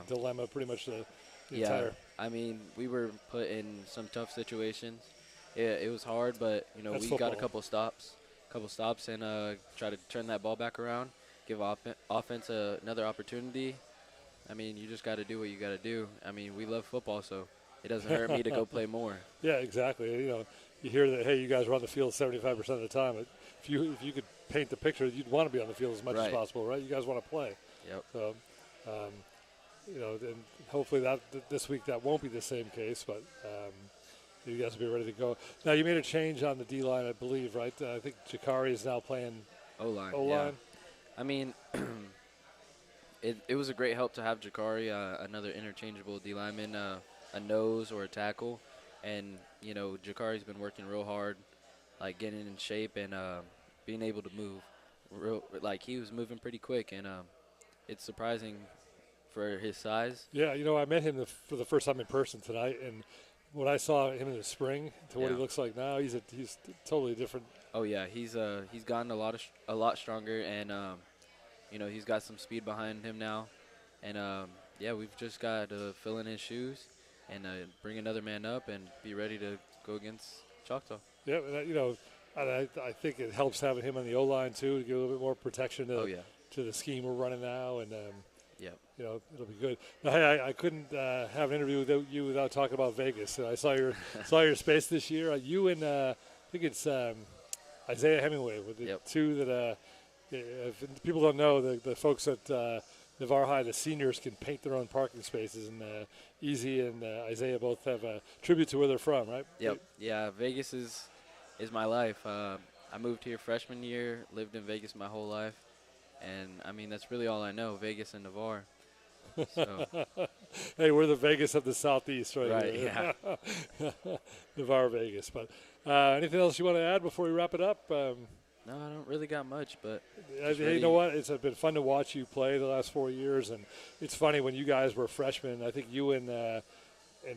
dilemma pretty much the entire. We were put in some tough situations. It was hard, but we football. got a couple stops, and try to turn that ball back around, give offense another opportunity. You just got to do what you got to do. We love football, so it doesn't hurt me to go play more. Yeah, exactly. You know, you hear that, hey, you guys are on the field 75% of the time. If you could paint the picture, you'd want to be on the field as much as possible, right? You guys want to play. Yep. So, you know, and hopefully this week that won't be the same case, but you guys will be ready to go. Now, you made a change on the D-line, I believe, right? I think Jakari is now playing O-line. O-line. Yeah. I mean, it was a great help to have Jakari, another interchangeable D-lineman, a nose or a tackle. And, you know, Jakari's been working real hard, like getting in shape and being able to move. Like, he was moving pretty quick, and it's surprising for his size. Yeah, you know, I met him for the first time in person tonight, and when I saw him in the spring to what he looks like now, he's totally different. Oh yeah, he's gotten a lot stronger, and you know, he's got some speed behind him now, and yeah, we've just got to fill in his shoes and bring another man up and be ready to go against Choctaw. Yeah, and, you know, I think it helps having him on the O-line too to give a little bit more protection to the scheme we're running now, and you know, it'll be good. Now, hey, I couldn't have an interview with you without talking about Vegas. I saw your space this year. You and I think it's Isaiah Hemingway with the two that if people don't know, the folks at Navarre High, the seniors can paint their own parking spaces, and Easy and Isaiah both have a tribute to where they're from, right? Yep. Yeah, Vegas is my life. I moved here freshman year, lived in Vegas my whole life, and I mean that's really all I know, Vegas and Navarre. So. Hey, we're the Vegas of the Southeast, right? Right, here. Yeah. Navarre, Vegas. But anything else you want to add before we wrap it up? No, I don't really got much, but hey, you know what? It's been fun to watch you play the last 4 years, and it's funny when you guys were freshmen. I think you and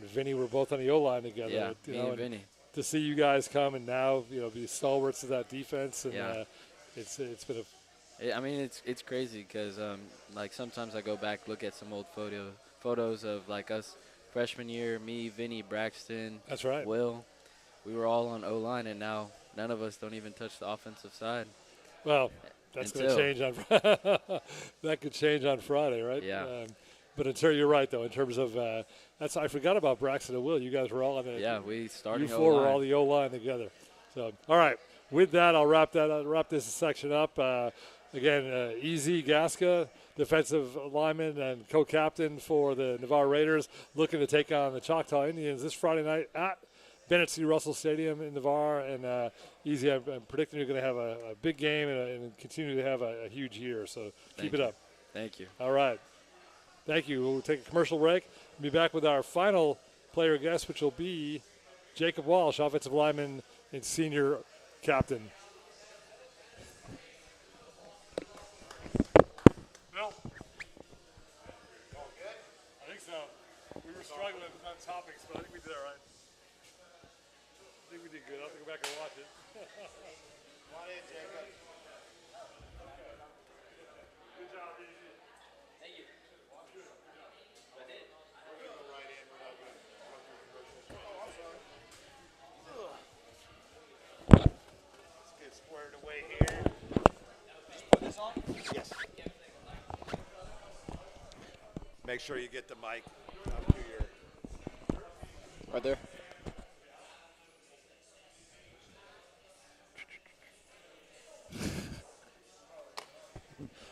Vinny were both on the O-line together. Yeah, you me know, and Vinny. To see you guys come and now be stalwarts of that defense, and it's been a. I mean, it's crazy because like sometimes I go back, look at some old photos of like us freshman year, me, Vinny, Braxton. That's right. Will, we were all on O-line, and now none of us don't even touch the offensive side. Well, that's going to change on that could change on Friday, right? Yeah. But you're right though. In terms of I forgot about Braxton and Will. You guys were all on the. Yeah, we started. You four were all the O-line together. So all right. With that, I'll wrap this section up. Again, Easy Gasca, defensive lineman and co-captain for the Navarre Raiders, looking to take on the Choctaw Indians this Friday night at Bennett C. Russell Stadium in Navarre. And Easy, I'm predicting you're going to have a big game and continue to have a huge year. So keep it up. Thank you. All right. Thank you. We'll take a commercial break. We'll be back with our final player guest, which will be Jacob Walsh, offensive lineman and senior captain. Bill? I think so. We were struggling on topics, but I think we did all right. I think we did good. I'll have to go back and watch it. Come on in, Jacob. Good job, Easy. Thank you. Let's get squared away here. Just put this on? Yes. Make sure you get the mic up to your. Right there.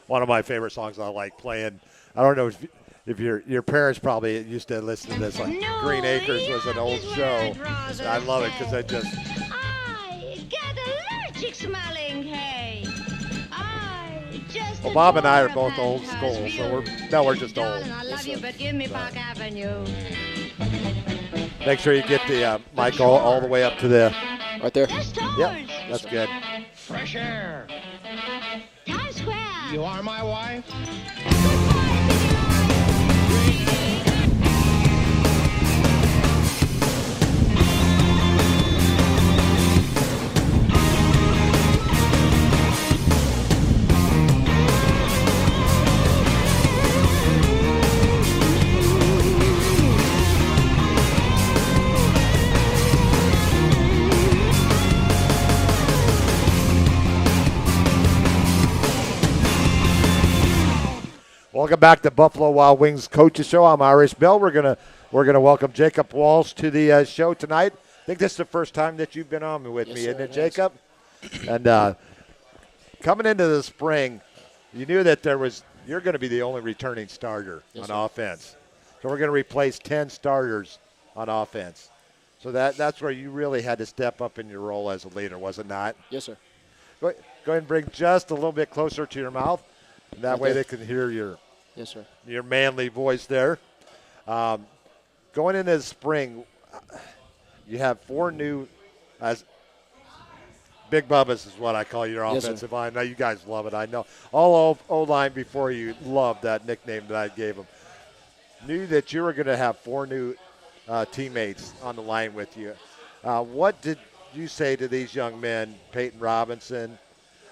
One of my favorite songs I like playing. I don't know if your parents probably used to listen to this. Like Green Acres was an old show. I love it because I just. I get allergic smelling hay. Well, Bob and I are both old school, so we're just old. I love you, but give me Park Avenue. Make sure you get the mic all the way up to the. Right there. Yep, that's good. Fresh air. Times Square. You are my wife. Welcome back to Buffalo Wild Wings Coaches Show. I'm Irish Bill. We're going to We're going to welcome Jacob Walsh to the show tonight. I think this is the first time that you've been on with me, isn't it, Jacob? And coming into the spring, you knew that you're going to be the only returning starter on offense. So we're going to replace 10 starters on offense. So that's where you really had to step up in your role as a leader, was it not? Yes, sir. Go ahead and bring just a little bit closer to your mouth. And that way they can hear yes, sir. Your manly voice there. Going into the spring, you have 4 new Big Bubbas is what I call your offensive line. Now, you guys love it. I know. All O-line before you loved that nickname that I gave them. Knew that you were going to have 4 new teammates on the line with you. What did you say to these young men? Peyton Robinson,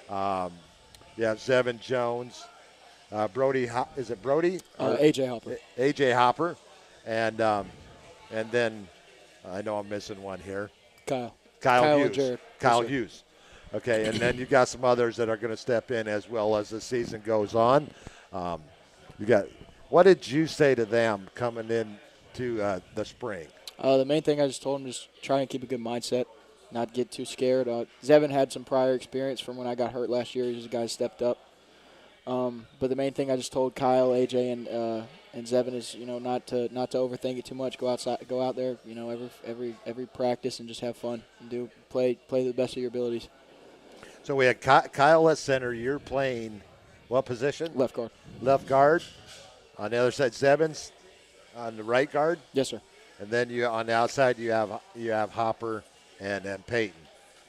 you have Zevin Jones, Brody. Is it Brody? AJ Hopper. AJ Hopper, and then I know I'm missing one here. Kyle Hughes. Kyle Hughes. Okay, and then you got some others that are going to step in as well as the season goes on. What did you say to them coming in to the spring? The main thing I just told them is try and keep a good mindset, not get too scared. Zevin had some prior experience from when I got hurt last year. He's a guy who stepped up. But the main thing I just told Kyle, AJ, and Zevin is not to overthink it too much. Go out there, every practice and just have fun and play the best of your abilities. So we had Kyle at center. You're playing what position? Left guard. Left guard. On the other side, Zevin's on the right guard. Yes, sir. And then on the outside you have Hopper and Peyton.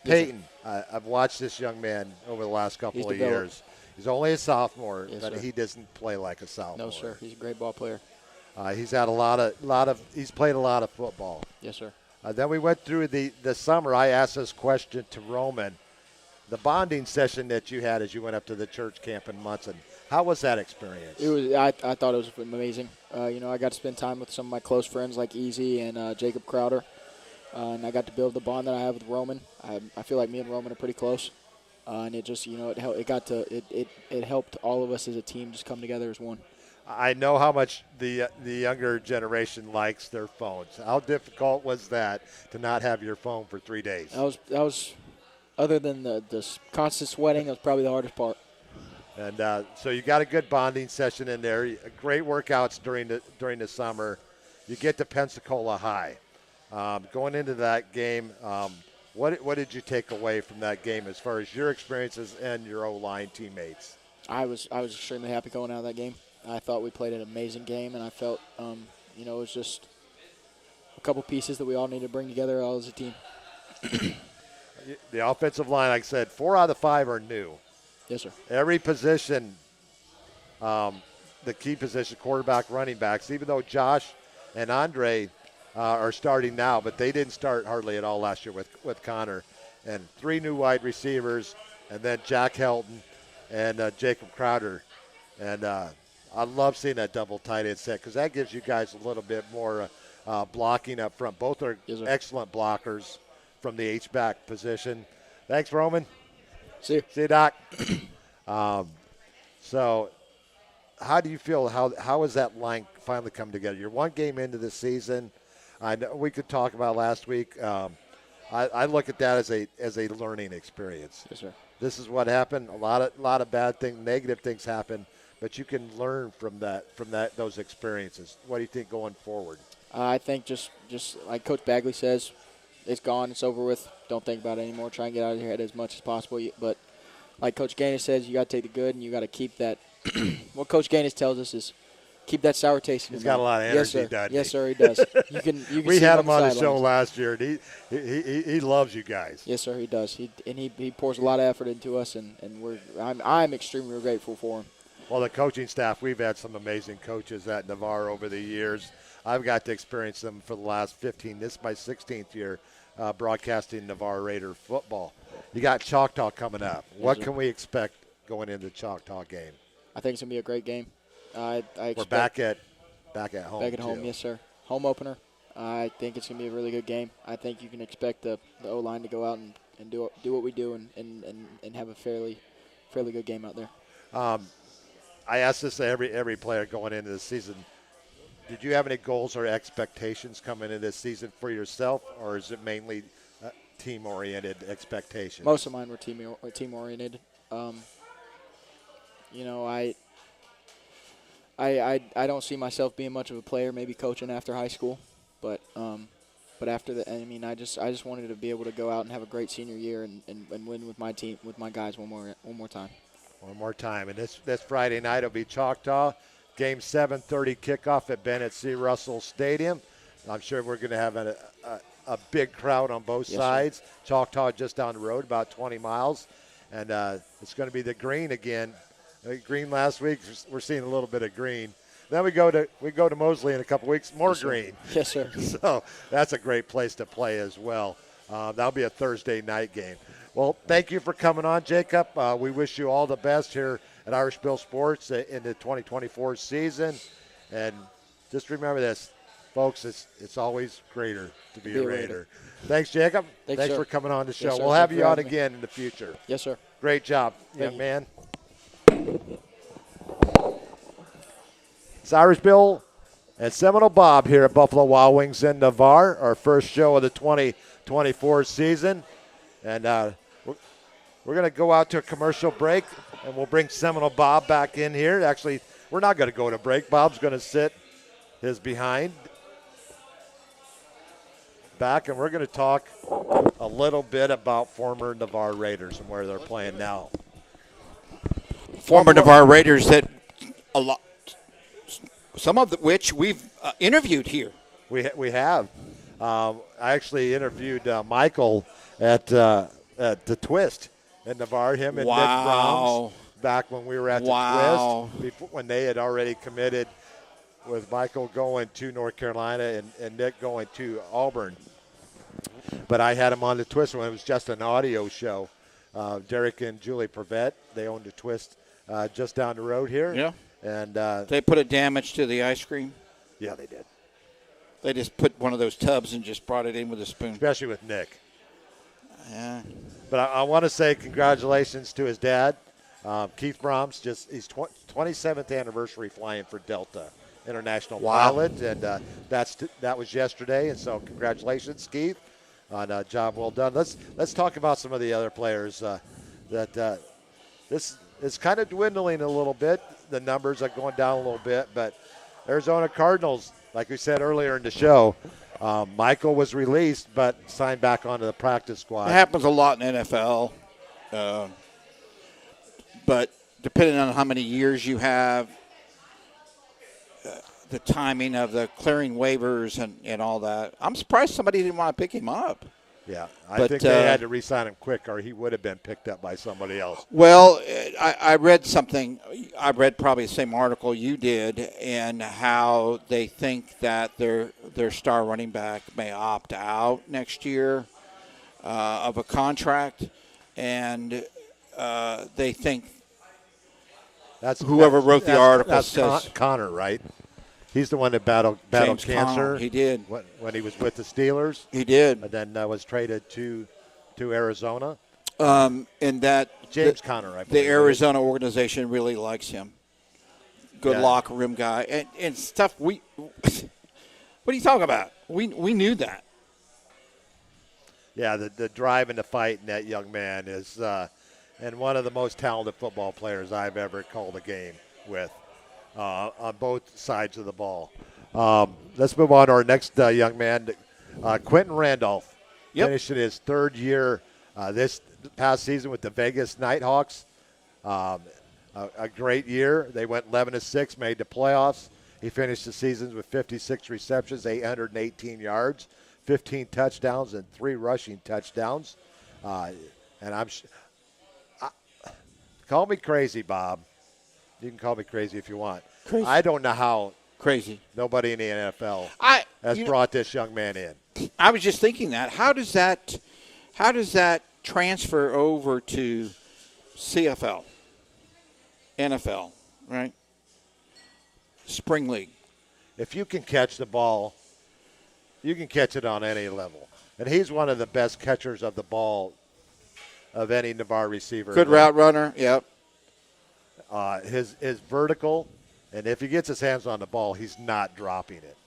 Yes, Peyton, I've watched this young man over the last couple of years. He's only a sophomore, but he doesn't play like a sophomore. No, sir. He's a great ball player. He's had he's played a lot of football. Yes, sir. Then we went through the summer. I asked this question to Roman. The bonding session that you had as you went up to the church camp in Munson, how was that experience? It was. I thought it was amazing. I got to spend time with some of my close friends like Easy and Jacob Crowder, and I got to build the bond that I have with Roman. I feel like me and Roman are pretty close, and it just it helped all of us as a team just come together as one. I know how much the younger generation likes their phones. How difficult was that to not have your phone for 3 days? That was other than the constant sweating, that was probably the hardest part. And so you got a good bonding session in there. Great workouts during the summer. You get to Pensacola High. Going into that game, what did you take away from that game as far as your experiences and your O-line teammates? I was extremely happy going out of that game. I thought we played an amazing game, and I felt it was just a couple pieces that we all need to bring together all as a team. The offensive line, like I said, 4 out of 5 are new. Yes, sir. Every position, the key position, quarterback, running backs, even though Josh and Andre are starting now, but they didn't start hardly at all last year with Connor. And 3 new wide receivers, and then Jack Helton and Jacob Crowder. And I love seeing that double tight end set because that gives you guys a little bit more blocking up front. Both are excellent blockers from the H-back position. Thanks, Roman. See you, Doc. So how do you feel? How has that line finally come together? You're 1 game into the season. I know we could talk about last week. I look at that as a learning experience. Yes, sir. This is what happened. A lot of bad things, negative things happen, but you can learn from those experiences. What do you think going forward? I think just like Coach Bagley says, it's gone. It's over with. Don't think about it anymore. Try and get out of your head as much as possible. But like Coach Gaines says, you got to take the good and you got to keep that. What Coach Gaines tells us is keep that sour taste in your mouth. He's got a lot of energy, yes, sir. doesn't he? Yes, sir, he does. You can we see had him on the sidelines. show last year, and he loves you guys. Yes, sir, he does. He pours a lot of effort into us, and I'm extremely grateful for him. Well, the coaching staff, we've had some amazing coaches at Navarre over the years. I've got to experience them for the last 15. This is my 16th year broadcasting Navarre Raider football. You got Choctaw coming up. What can we expect going into the Choctaw game? I think it's going to be a great game. I We're back at home. Back at home, yes, sir. Home opener. I think it's going to be a really good game. I think you can expect the O-line to go out and do what we do and have a fairly good game out there. I ask this to every player going into the season. Did you have any goals or expectations coming into this season for yourself, or is it mainly team-oriented expectations? Most of mine were team-oriented. I don't see myself being much of a player, maybe coaching after high school, but after that, I mean, I just wanted to be able to go out and have a great senior year and win with my team, with my guys one more time. One more time, and this Friday night will be Choctaw. Game 7:30 kickoff at Bennett C. Russell Stadium. I'm sure we're going to have a big crowd on both sides. Sir. Choctaw just down the road, about 20 miles, and it's going to be the green again. Green last week, we're seeing a little bit of green. Then we go to Mosley in a couple weeks, more green. Yes, sir. So that's a great place to play as well. That'll be a Thursday night game. Well, thank you for coming on, Jacob. We wish you all the best here at Irish Bill Sports in the 2024 season. And just remember this, folks, it's always greater to be a Raider. Thanks, Jacob. Thanks for coming on the show. Yes, we'll have you on again in the future. Yes, sir. Great job, young man. It's Irish Bill and Seminole Bob here at Buffalo Wild Wings in Navarre, our first show of the 2024 season. And we're going to go out to a commercial break, and we'll bring Seminole Bob back in here. Actually, we're not going to go to break. Bob's going to sit his behind back, and we're going to talk a little bit about former Navarre Raiders and where they're playing now. Former Navarre Raiders that a lot. Some of which we've interviewed here. We have. I actually interviewed Michael at the Twist in Navarre, him and Nick Brahms, back when we were at the Twist, before, when they had already committed with Michael going to North Carolina and Nick going to Auburn. But I had him on the Twist when it was just an audio show. Derek and Julie Prevette, they owned the Twist just down the road here. Yeah. And they put a damage to the ice cream. Yeah, they did. They just put one of those tubs and just brought it in with a spoon. Especially with Nick. Yeah. But I want to say congratulations to his dad, Keith Brahms. He's 27th anniversary flying for Delta International Pilot, and that was yesterday. And so congratulations, Keith, on a job well done. Let's talk about some of the other players that this is kind of dwindling a little bit. The numbers are going down a little bit, but Arizona Cardinals, like we said earlier in the show, Michael was released but signed back onto the practice squad. It happens a lot in NFL, but depending on how many years you have, the timing of the clearing waivers and all that, I'm surprised somebody didn't want to pick him up. Yeah, I think they had to re-sign him quick, or he would have been picked up by somebody else. Well, I read something. I read probably the same article you did, and how they think that their star running back may opt out next year of a contract, and they think whoever wrote the article says Connor, right? He's the one that battled cancer. Connor, he did. When he was with the Steelers. He did. And then was traded to Arizona. And that James Conner, I believe. The Arizona organization really likes him. Good locker room guy. And stuff what are you talking about? We knew that. Yeah, the drive and the fight in that young man is and one of the most talented football players I've ever called a game with. On both sides of the ball. Let's move on to our next young man, Quentin Randolph. Finishing his third year this past season with the Vegas Nighthawks. A great year. They went 11-6, made the playoffs. He finished the season with 56 receptions, 818 yards, 15 touchdowns, and 3 rushing touchdowns. And call me crazy, Bob. You can call me crazy if you want. Crazy. I don't know how crazy nobody in the NFL has brought this young man in. I was just thinking that. How does that transfer over to CFL, NFL, right? Spring League. If you can catch the ball, you can catch it on any level. And he's one of the best catchers of the ball of any Navarre receiver. Good route runner, yep. His vertical And if he gets his hands on the ball, he's not dropping it.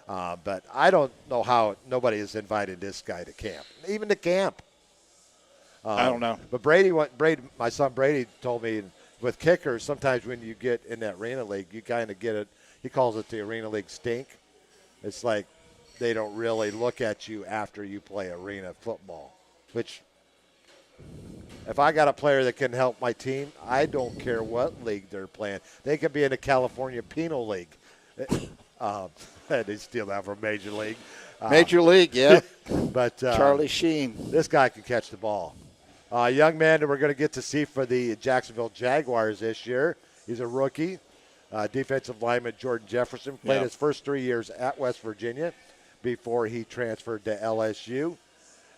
But I don't know how nobody has invited this guy to camp, even to camp. I don't know. But my son Brady told me with kickers, sometimes when you get in that arena league, you kind of get it. He calls it the arena league stink. It's like they don't really look at you after you play arena football, which if I got a player that can help my team, I don't care what league they're playing. They could be in the California Penal League. They steal that from Major League. Major League, yeah. But Charlie Sheen. This guy can catch the ball. A young man that we're going to get to see for the Jacksonville Jaguars this year. He's a rookie. Defensive lineman Jordan Jefferson played his first 3 years at West Virginia before he transferred to LSU.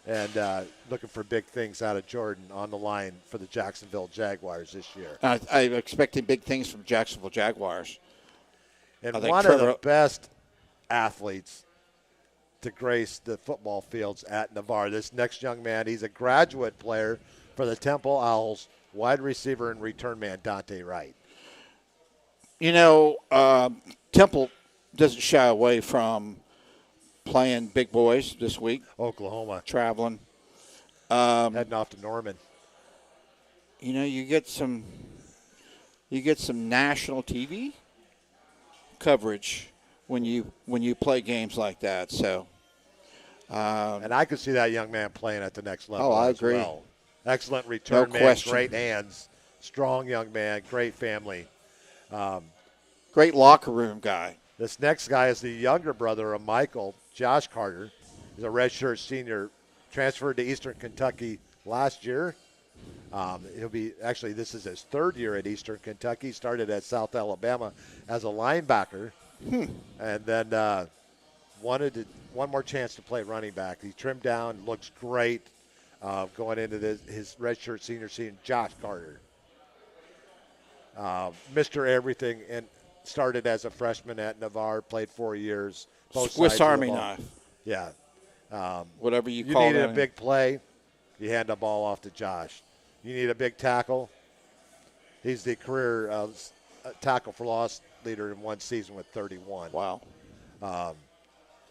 And looking for big things out of Jordan on the line for the Jacksonville Jaguars this year. I'm expecting big things from Jacksonville Jaguars. And one of the best athletes to grace the football fields at Navarre. This next young man, he's a graduate player for the Temple Owls, wide receiver and return man Dante Wright. You know, Temple doesn't shy away from playing big boys this week. Oklahoma. Traveling. Heading off to Norman. You know, you get some national TV coverage when you play games like that. So, and I could see that young man playing at the next level. Oh, I agree. Well. Excellent return No man, question. Great hands, strong young man, great family. Great locker room guy. This next guy is the younger brother of Michael, Josh Carter. He's a redshirt senior, transferred to Eastern Kentucky last year. This is his third year at Eastern Kentucky. Started at South Alabama as a linebacker, and then wanted one more chance to play running back. He trimmed down, looks great going into his redshirt senior season. Josh Carter, Mr. Everything, and started as a freshman at Navarre, played 4 years. Both Swiss sides of the Army ball. knife. Yeah. Whatever you You call needed that. a big play, you hand the ball off to Josh. You need a big tackle. He's the career tackle for loss leader in one season with 31. Wow.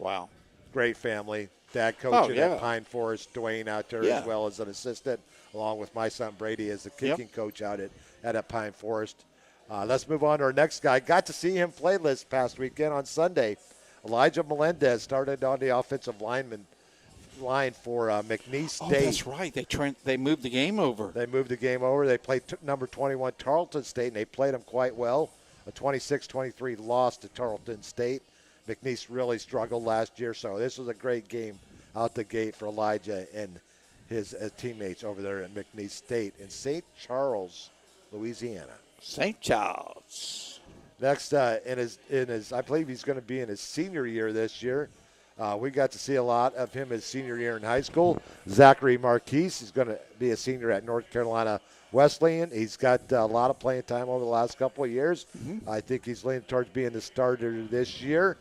Wow. Great family. Dad coaching yeah. at Pine Forest, Dwayne out there as well as an assistant, along with my son Brady as the kicking coach out at Pine Forest. Let's move on to our next guy. Got to see him play this past weekend on Sunday. Elijah Melendez started on the offensive line for McNeese State. Oh, that's right. They moved the game over. They moved the game over. They played number 21 Tarleton State, and they played them quite well. A 26-23 loss to Tarleton State. McNeese really struggled last year, so this was a great game out the gate for Elijah and his teammates over there at McNeese State in St. Charles, Louisiana. St. Charles. Next, in his, I believe he's going to be in his senior year this year. We got to see a lot of him his senior year in high school. Zachary Marquise is going to be a senior at North Carolina Wesleyan. He's got a lot of playing time over the last couple of years. I think he's leaning towards being the starter this year,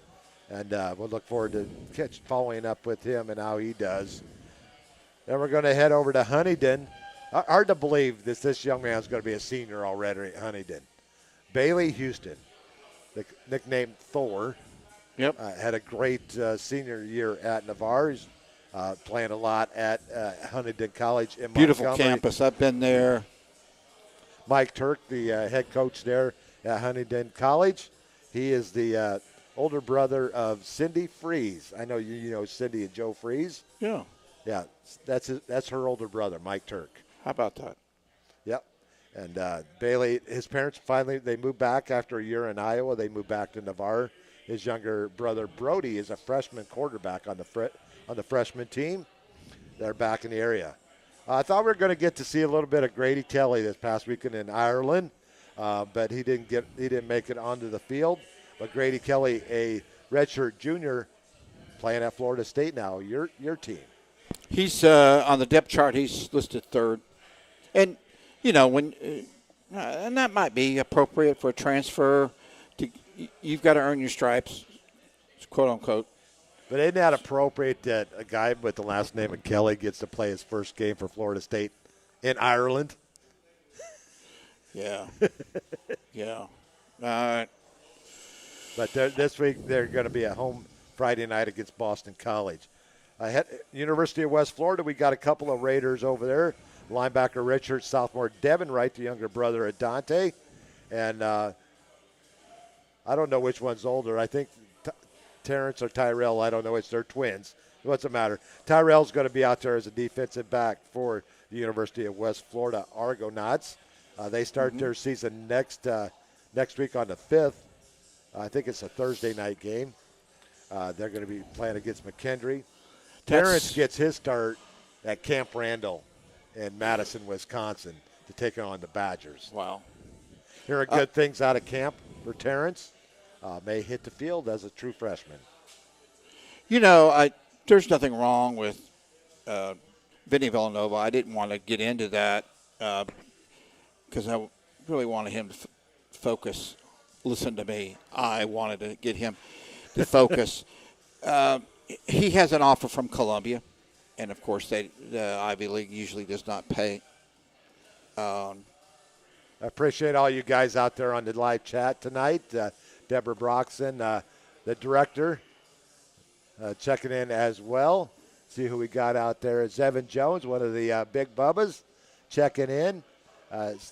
and we'll look forward to following up with him and how he does. Then we're going to head over to Huntingdon. Hard to believe this young man's going to be a senior already at Huntingdon. Bailey Houston, nicknamed Thor. Had a great senior year at Navarre. He's playing a lot at Huntingdon College in Beautiful Montgomery. campus. I've been there. Mike Turk, the head coach there at Huntingdon College. He is the older brother of Cindy Freeze. I know you know Cindy and Joe Freeze. Yeah. Yeah, that's her older brother, Mike Turk. How about that? Yep. And Bailey, his parents they moved back after a year in Iowa. They moved back to Navarre. His younger brother Brody is a freshman quarterback on the freshman team. They're back in the area. I thought we were going to get to see a little bit of Grady Kelly this past weekend in Ireland, but he didn't make it onto the field. But Grady Kelly, a redshirt junior, playing at Florida State now. Your team. He's on the depth chart. He's listed third, and you know when, and that might be appropriate for a transfer. You've got to earn your stripes, quote unquote. But isn't that appropriate that a guy with the last name of Kelly gets to play his first game for Florida State in Ireland? Yeah. Yeah. But this week they're going to be at home Friday night against Boston College. University of West Florida, we got a couple of Raiders over there. Linebacker Richard, sophomore Devin Wright, the younger brother of Dante. And I don't know which one's older. I think Terrence or Tyrell, I don't know. They're twins. What's the matter? Tyrell's going to be out there as a defensive back for the University of West Florida Argonauts. They start their season next week on the 5th. I think it's a Thursday night game. They're going to be playing against McKendree. Terrence gets his start at Camp Randall in Madison, Wisconsin, to take on the Badgers. Wow. Here are good things out of camp for Terrence. May hit the field as a true freshman. You know, there's nothing wrong with Vinny Villanova. I didn't want to get into that because I really wanted him to focus. Listen to me. I wanted to get him to focus. He has an offer from Columbia, and, of course, the Ivy League usually does not pay. I appreciate all you guys out there on the live chat tonight. Deborah Broxson, the director, checking in as well. See who we got out there. It's Evan Jones, one of the big bubbas, checking in.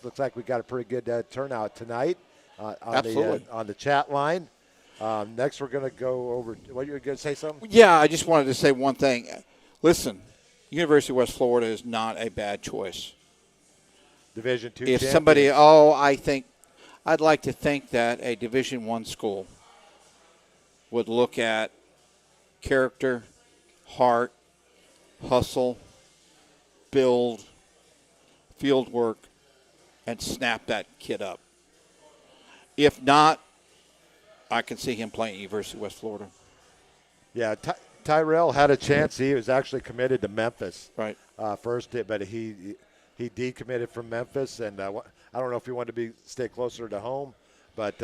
Looks like we got a pretty good turnout tonight on the chat line. Next, we're going to go over. What, you were going to say something? Yeah, I just wanted to say one thing. Listen, University of West Florida is not a bad choice. Division II. If somebody, I'd like to think that a Division I school would look at character, heart, hustle, build, field work, and snap that kid up. If not, I can see him playing at University of West Florida. Yeah, Tyrell had a chance. He was actually committed to Memphis first, but he decommitted from Memphis, and I don't know if he wanted to stay closer to home, but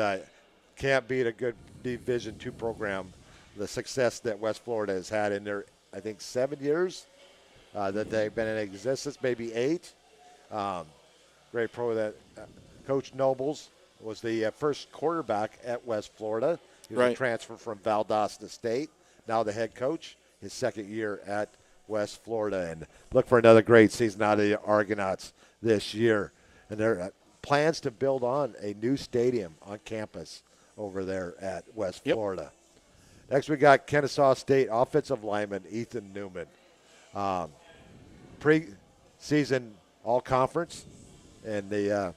can't beat a good Division II program. The success that West Florida has had in their, I think, 7 years that they've been in existence, maybe 8. Great pro that Coach Nobles was the first quarterback at West Florida. He was a transfer from Valdosta State. Now the head coach, his second year at West Florida. And look for another great season out of the Argonauts this year. And their plans to build on a new stadium on campus over there at West Florida. Next, we got Kennesaw State offensive lineman Ethan Newman. Pre-season all-conference in the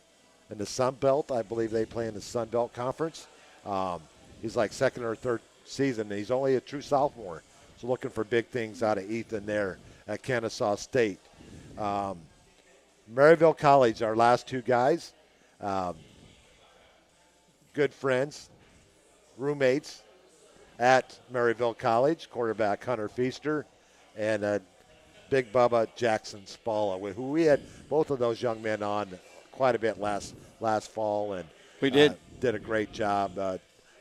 Sun Belt. I believe they play in the Sun Belt Conference. He's like second or third season, and he's only a true sophomore. So looking for big things out of Ethan there at Kennesaw State. Maryville College, our last two guys. Good friends, roommates at Maryville College, quarterback Hunter Feaster and Big Bubba Jackson Spalla, who we had both of those young men on quite a bit last fall, and we did a great job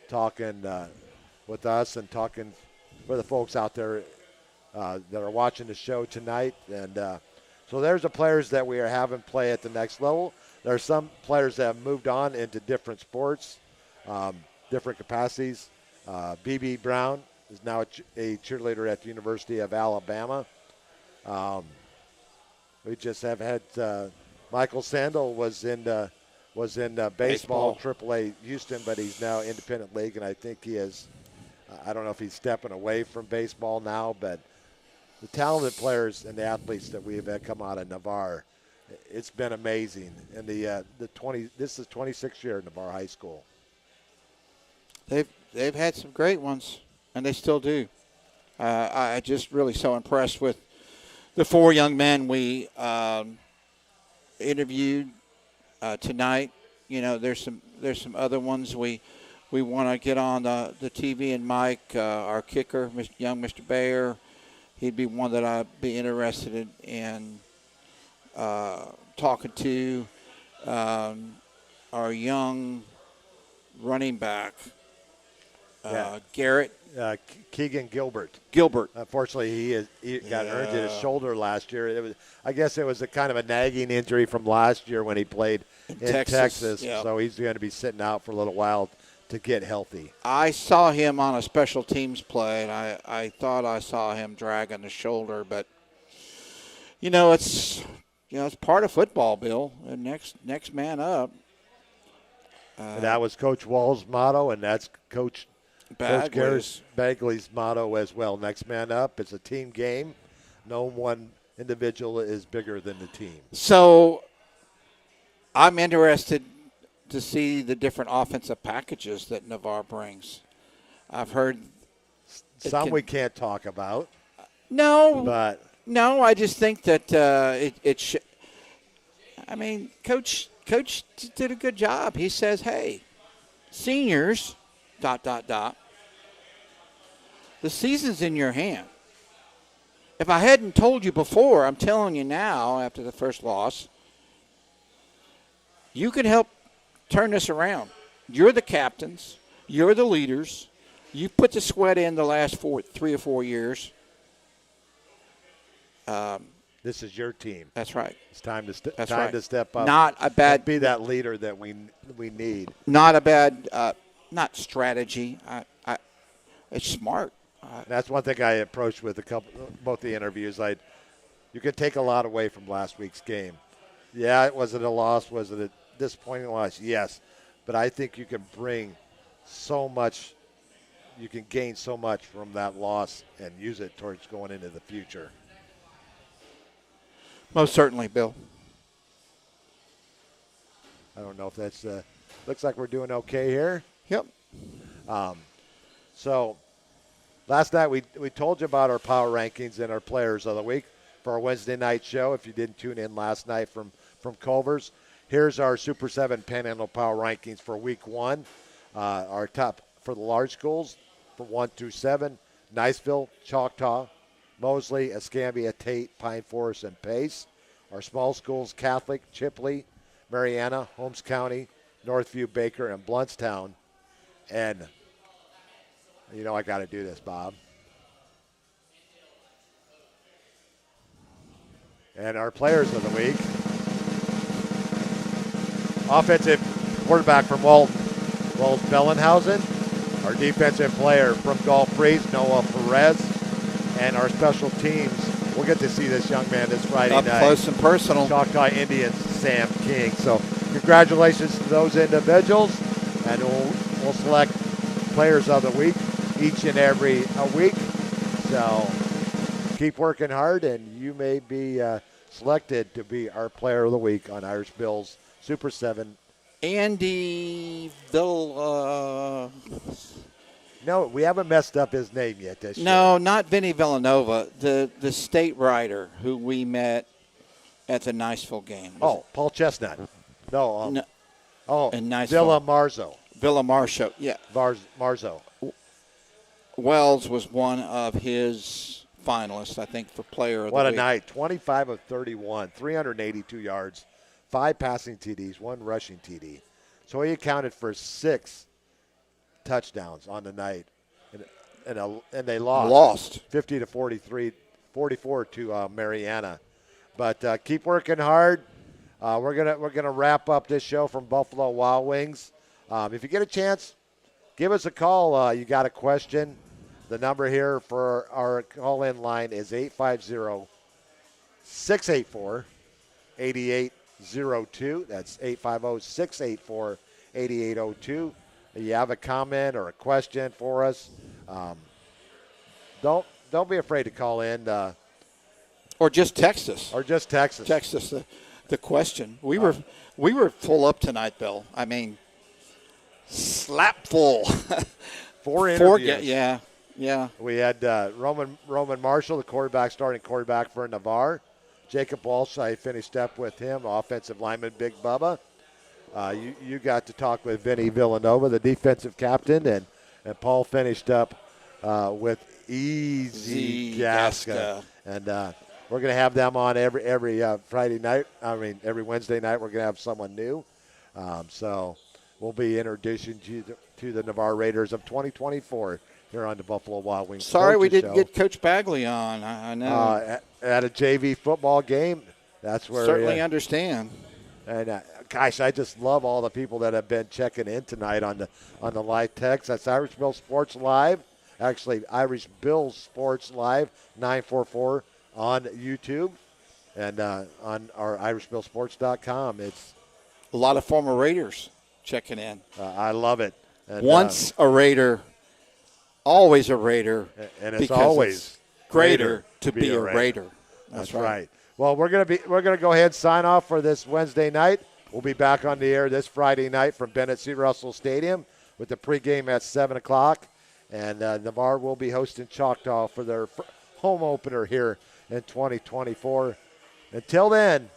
talking with us and talking for the folks out there that are watching the show tonight. And so there's the players that we are having play at the next level. There are some players that have moved on into different sports, different capacities. B.B. Brown is now a cheerleader at the University of Alabama. We just have had Michael Sandel was in baseball, AAA Houston, but he's now independent league, and I think he is. I don't know if he's stepping away from baseball now, but the talented players and the athletes that we have had come out of Navarre, it's been amazing. And this is 26th year at Navarre High School. They've had some great ones, and they still do. I just really so impressed with the 4 young men we interviewed tonight. You know, there's some other ones we want to get on the TV. And Mike, our kicker, young Mr. Bayer, he'd be one that I'd be interested in talking to. Our young running back, Garrett. Keegan Gilbert. Unfortunately, he got injured his shoulder last year. I guess it was a kind of a nagging injury from last year when he played in Texas. Yeah. So he's going to be sitting out for a little while to get healthy. I saw him on a special teams play, and I thought I saw him dragging the shoulder, but it's part of football, Bill. And next man up. And that was Coach Wall's motto, and that's Coach Bagley's motto as well. Next man up. It's a team game. No one individual is bigger than the team. So I'm interested to see the different offensive packages that Navarre brings. I've heard some we can't talk about. No, I just think that Coach did a good job. He says, "Hey, seniors, ... The season's in your hand. If I hadn't told you before, I'm telling you now. After the first loss, you can help turn this around. You're the captains. You're the leaders. You put the sweat in the last 3 or 4 years. This is your team. That's right. It's time to to step up. Not a bad. Be that leader that we need. Not a bad. Not strategy. It's smart. That's one thing I approached with both the interviews. You could take a lot away from last week's game. Yeah, was it a loss? Was it a disappointing loss? Yes, but I think you can bring so much. You can gain so much from that loss and use it towards going into the future. Most certainly, Bill. I don't know if that's looks like we're doing okay here. Yep. So last night we told you about our power rankings and our players of the week for our Wednesday night show. If you didn't tune in last night from Culver's, here's our Super 7 Panhandle Power Rankings for week 1. Our top for the large schools from 1 through 7, Niceville, Choctaw, Mosley, Escambia, Tate, Pine Forest, and Pace. Our small schools, Catholic, Chipley, Mariana, Holmes County, Northview, Baker, and Bluntstown. And I got to do this, Bob. And our players of the week. Offensive quarterback from Walton, Wells Bellenhausen. Our defensive player from Gulf Breeze, Noah Perez. And our special teams, we'll get to see this young man this Friday night. Up close and personal. Choctaw Indians, Sam King. So congratulations to those individuals. And we'll select players of the week each and every week. So keep working hard, and you may be selected to be our player of the week on Irish Bill's Super 7. Andy Vill. No, we haven't messed up his name yet this year. No, not Vinny Villanova, the state writer who we met at the Niceville game. Paul Chestnut. No. in Niceville. Villa Marzo. Villa Marzo, yeah. Marzo. Wells was one of his finalists, I think, for player of the week. What a night. 25 of 31, 382 yards, 5 passing TDs, 1 rushing TD. So he accounted for 6 touchdowns on the night, and they lost 50 to 44 to Mariana. But keep working hard. We're gonna wrap up this show from Buffalo Wild Wings. If you get a chance, give us a call. You got a question? The number here for our call-in line is 850-684-8802. That's 850-684-8802. You have a comment or a question for us, don't be afraid to call in. Or just text us. Text us the question. We were full up tonight, Bill. I mean, slap full. 4 interviews. Yeah. We had Roman Marshall, the starting quarterback for Navarre. Jacob Walsh, I finished up with him, offensive lineman Big Bubba. You got to talk with Vinny Villanova, the defensive captain, and Paul finished up with Easy Gasca. And we're going to have them on every Friday night. Every Wednesday night we're going to have someone new. So we'll be introducing you to the Navarre Raiders of 2024 here on the Buffalo Wild Wings. Sorry we didn't get Coach Bagley on. I know. At a JV football game. That's where certainly understand. And gosh, I just love all the people that have been checking in tonight on the live text. That's Irish Bill Sports Live. Actually, Irish Bill Sports Live 944 on YouTube and on our IrishBillSports.com. It's a lot of former Raiders checking in. I love it. And, Once a Raider, always a Raider. And it's always greater to be a Raider. That's right. Well, we're gonna go ahead and sign off for this Wednesday night. We'll be back on the air this Friday night from Bennett C. Russell Stadium with the pregame at 7 o'clock. And Navarre will be hosting Choctaw for their home opener here in 2024. Until then,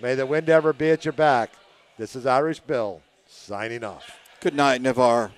may the wind ever be at your back. This is Irish Bill signing off. Good night, Navarre.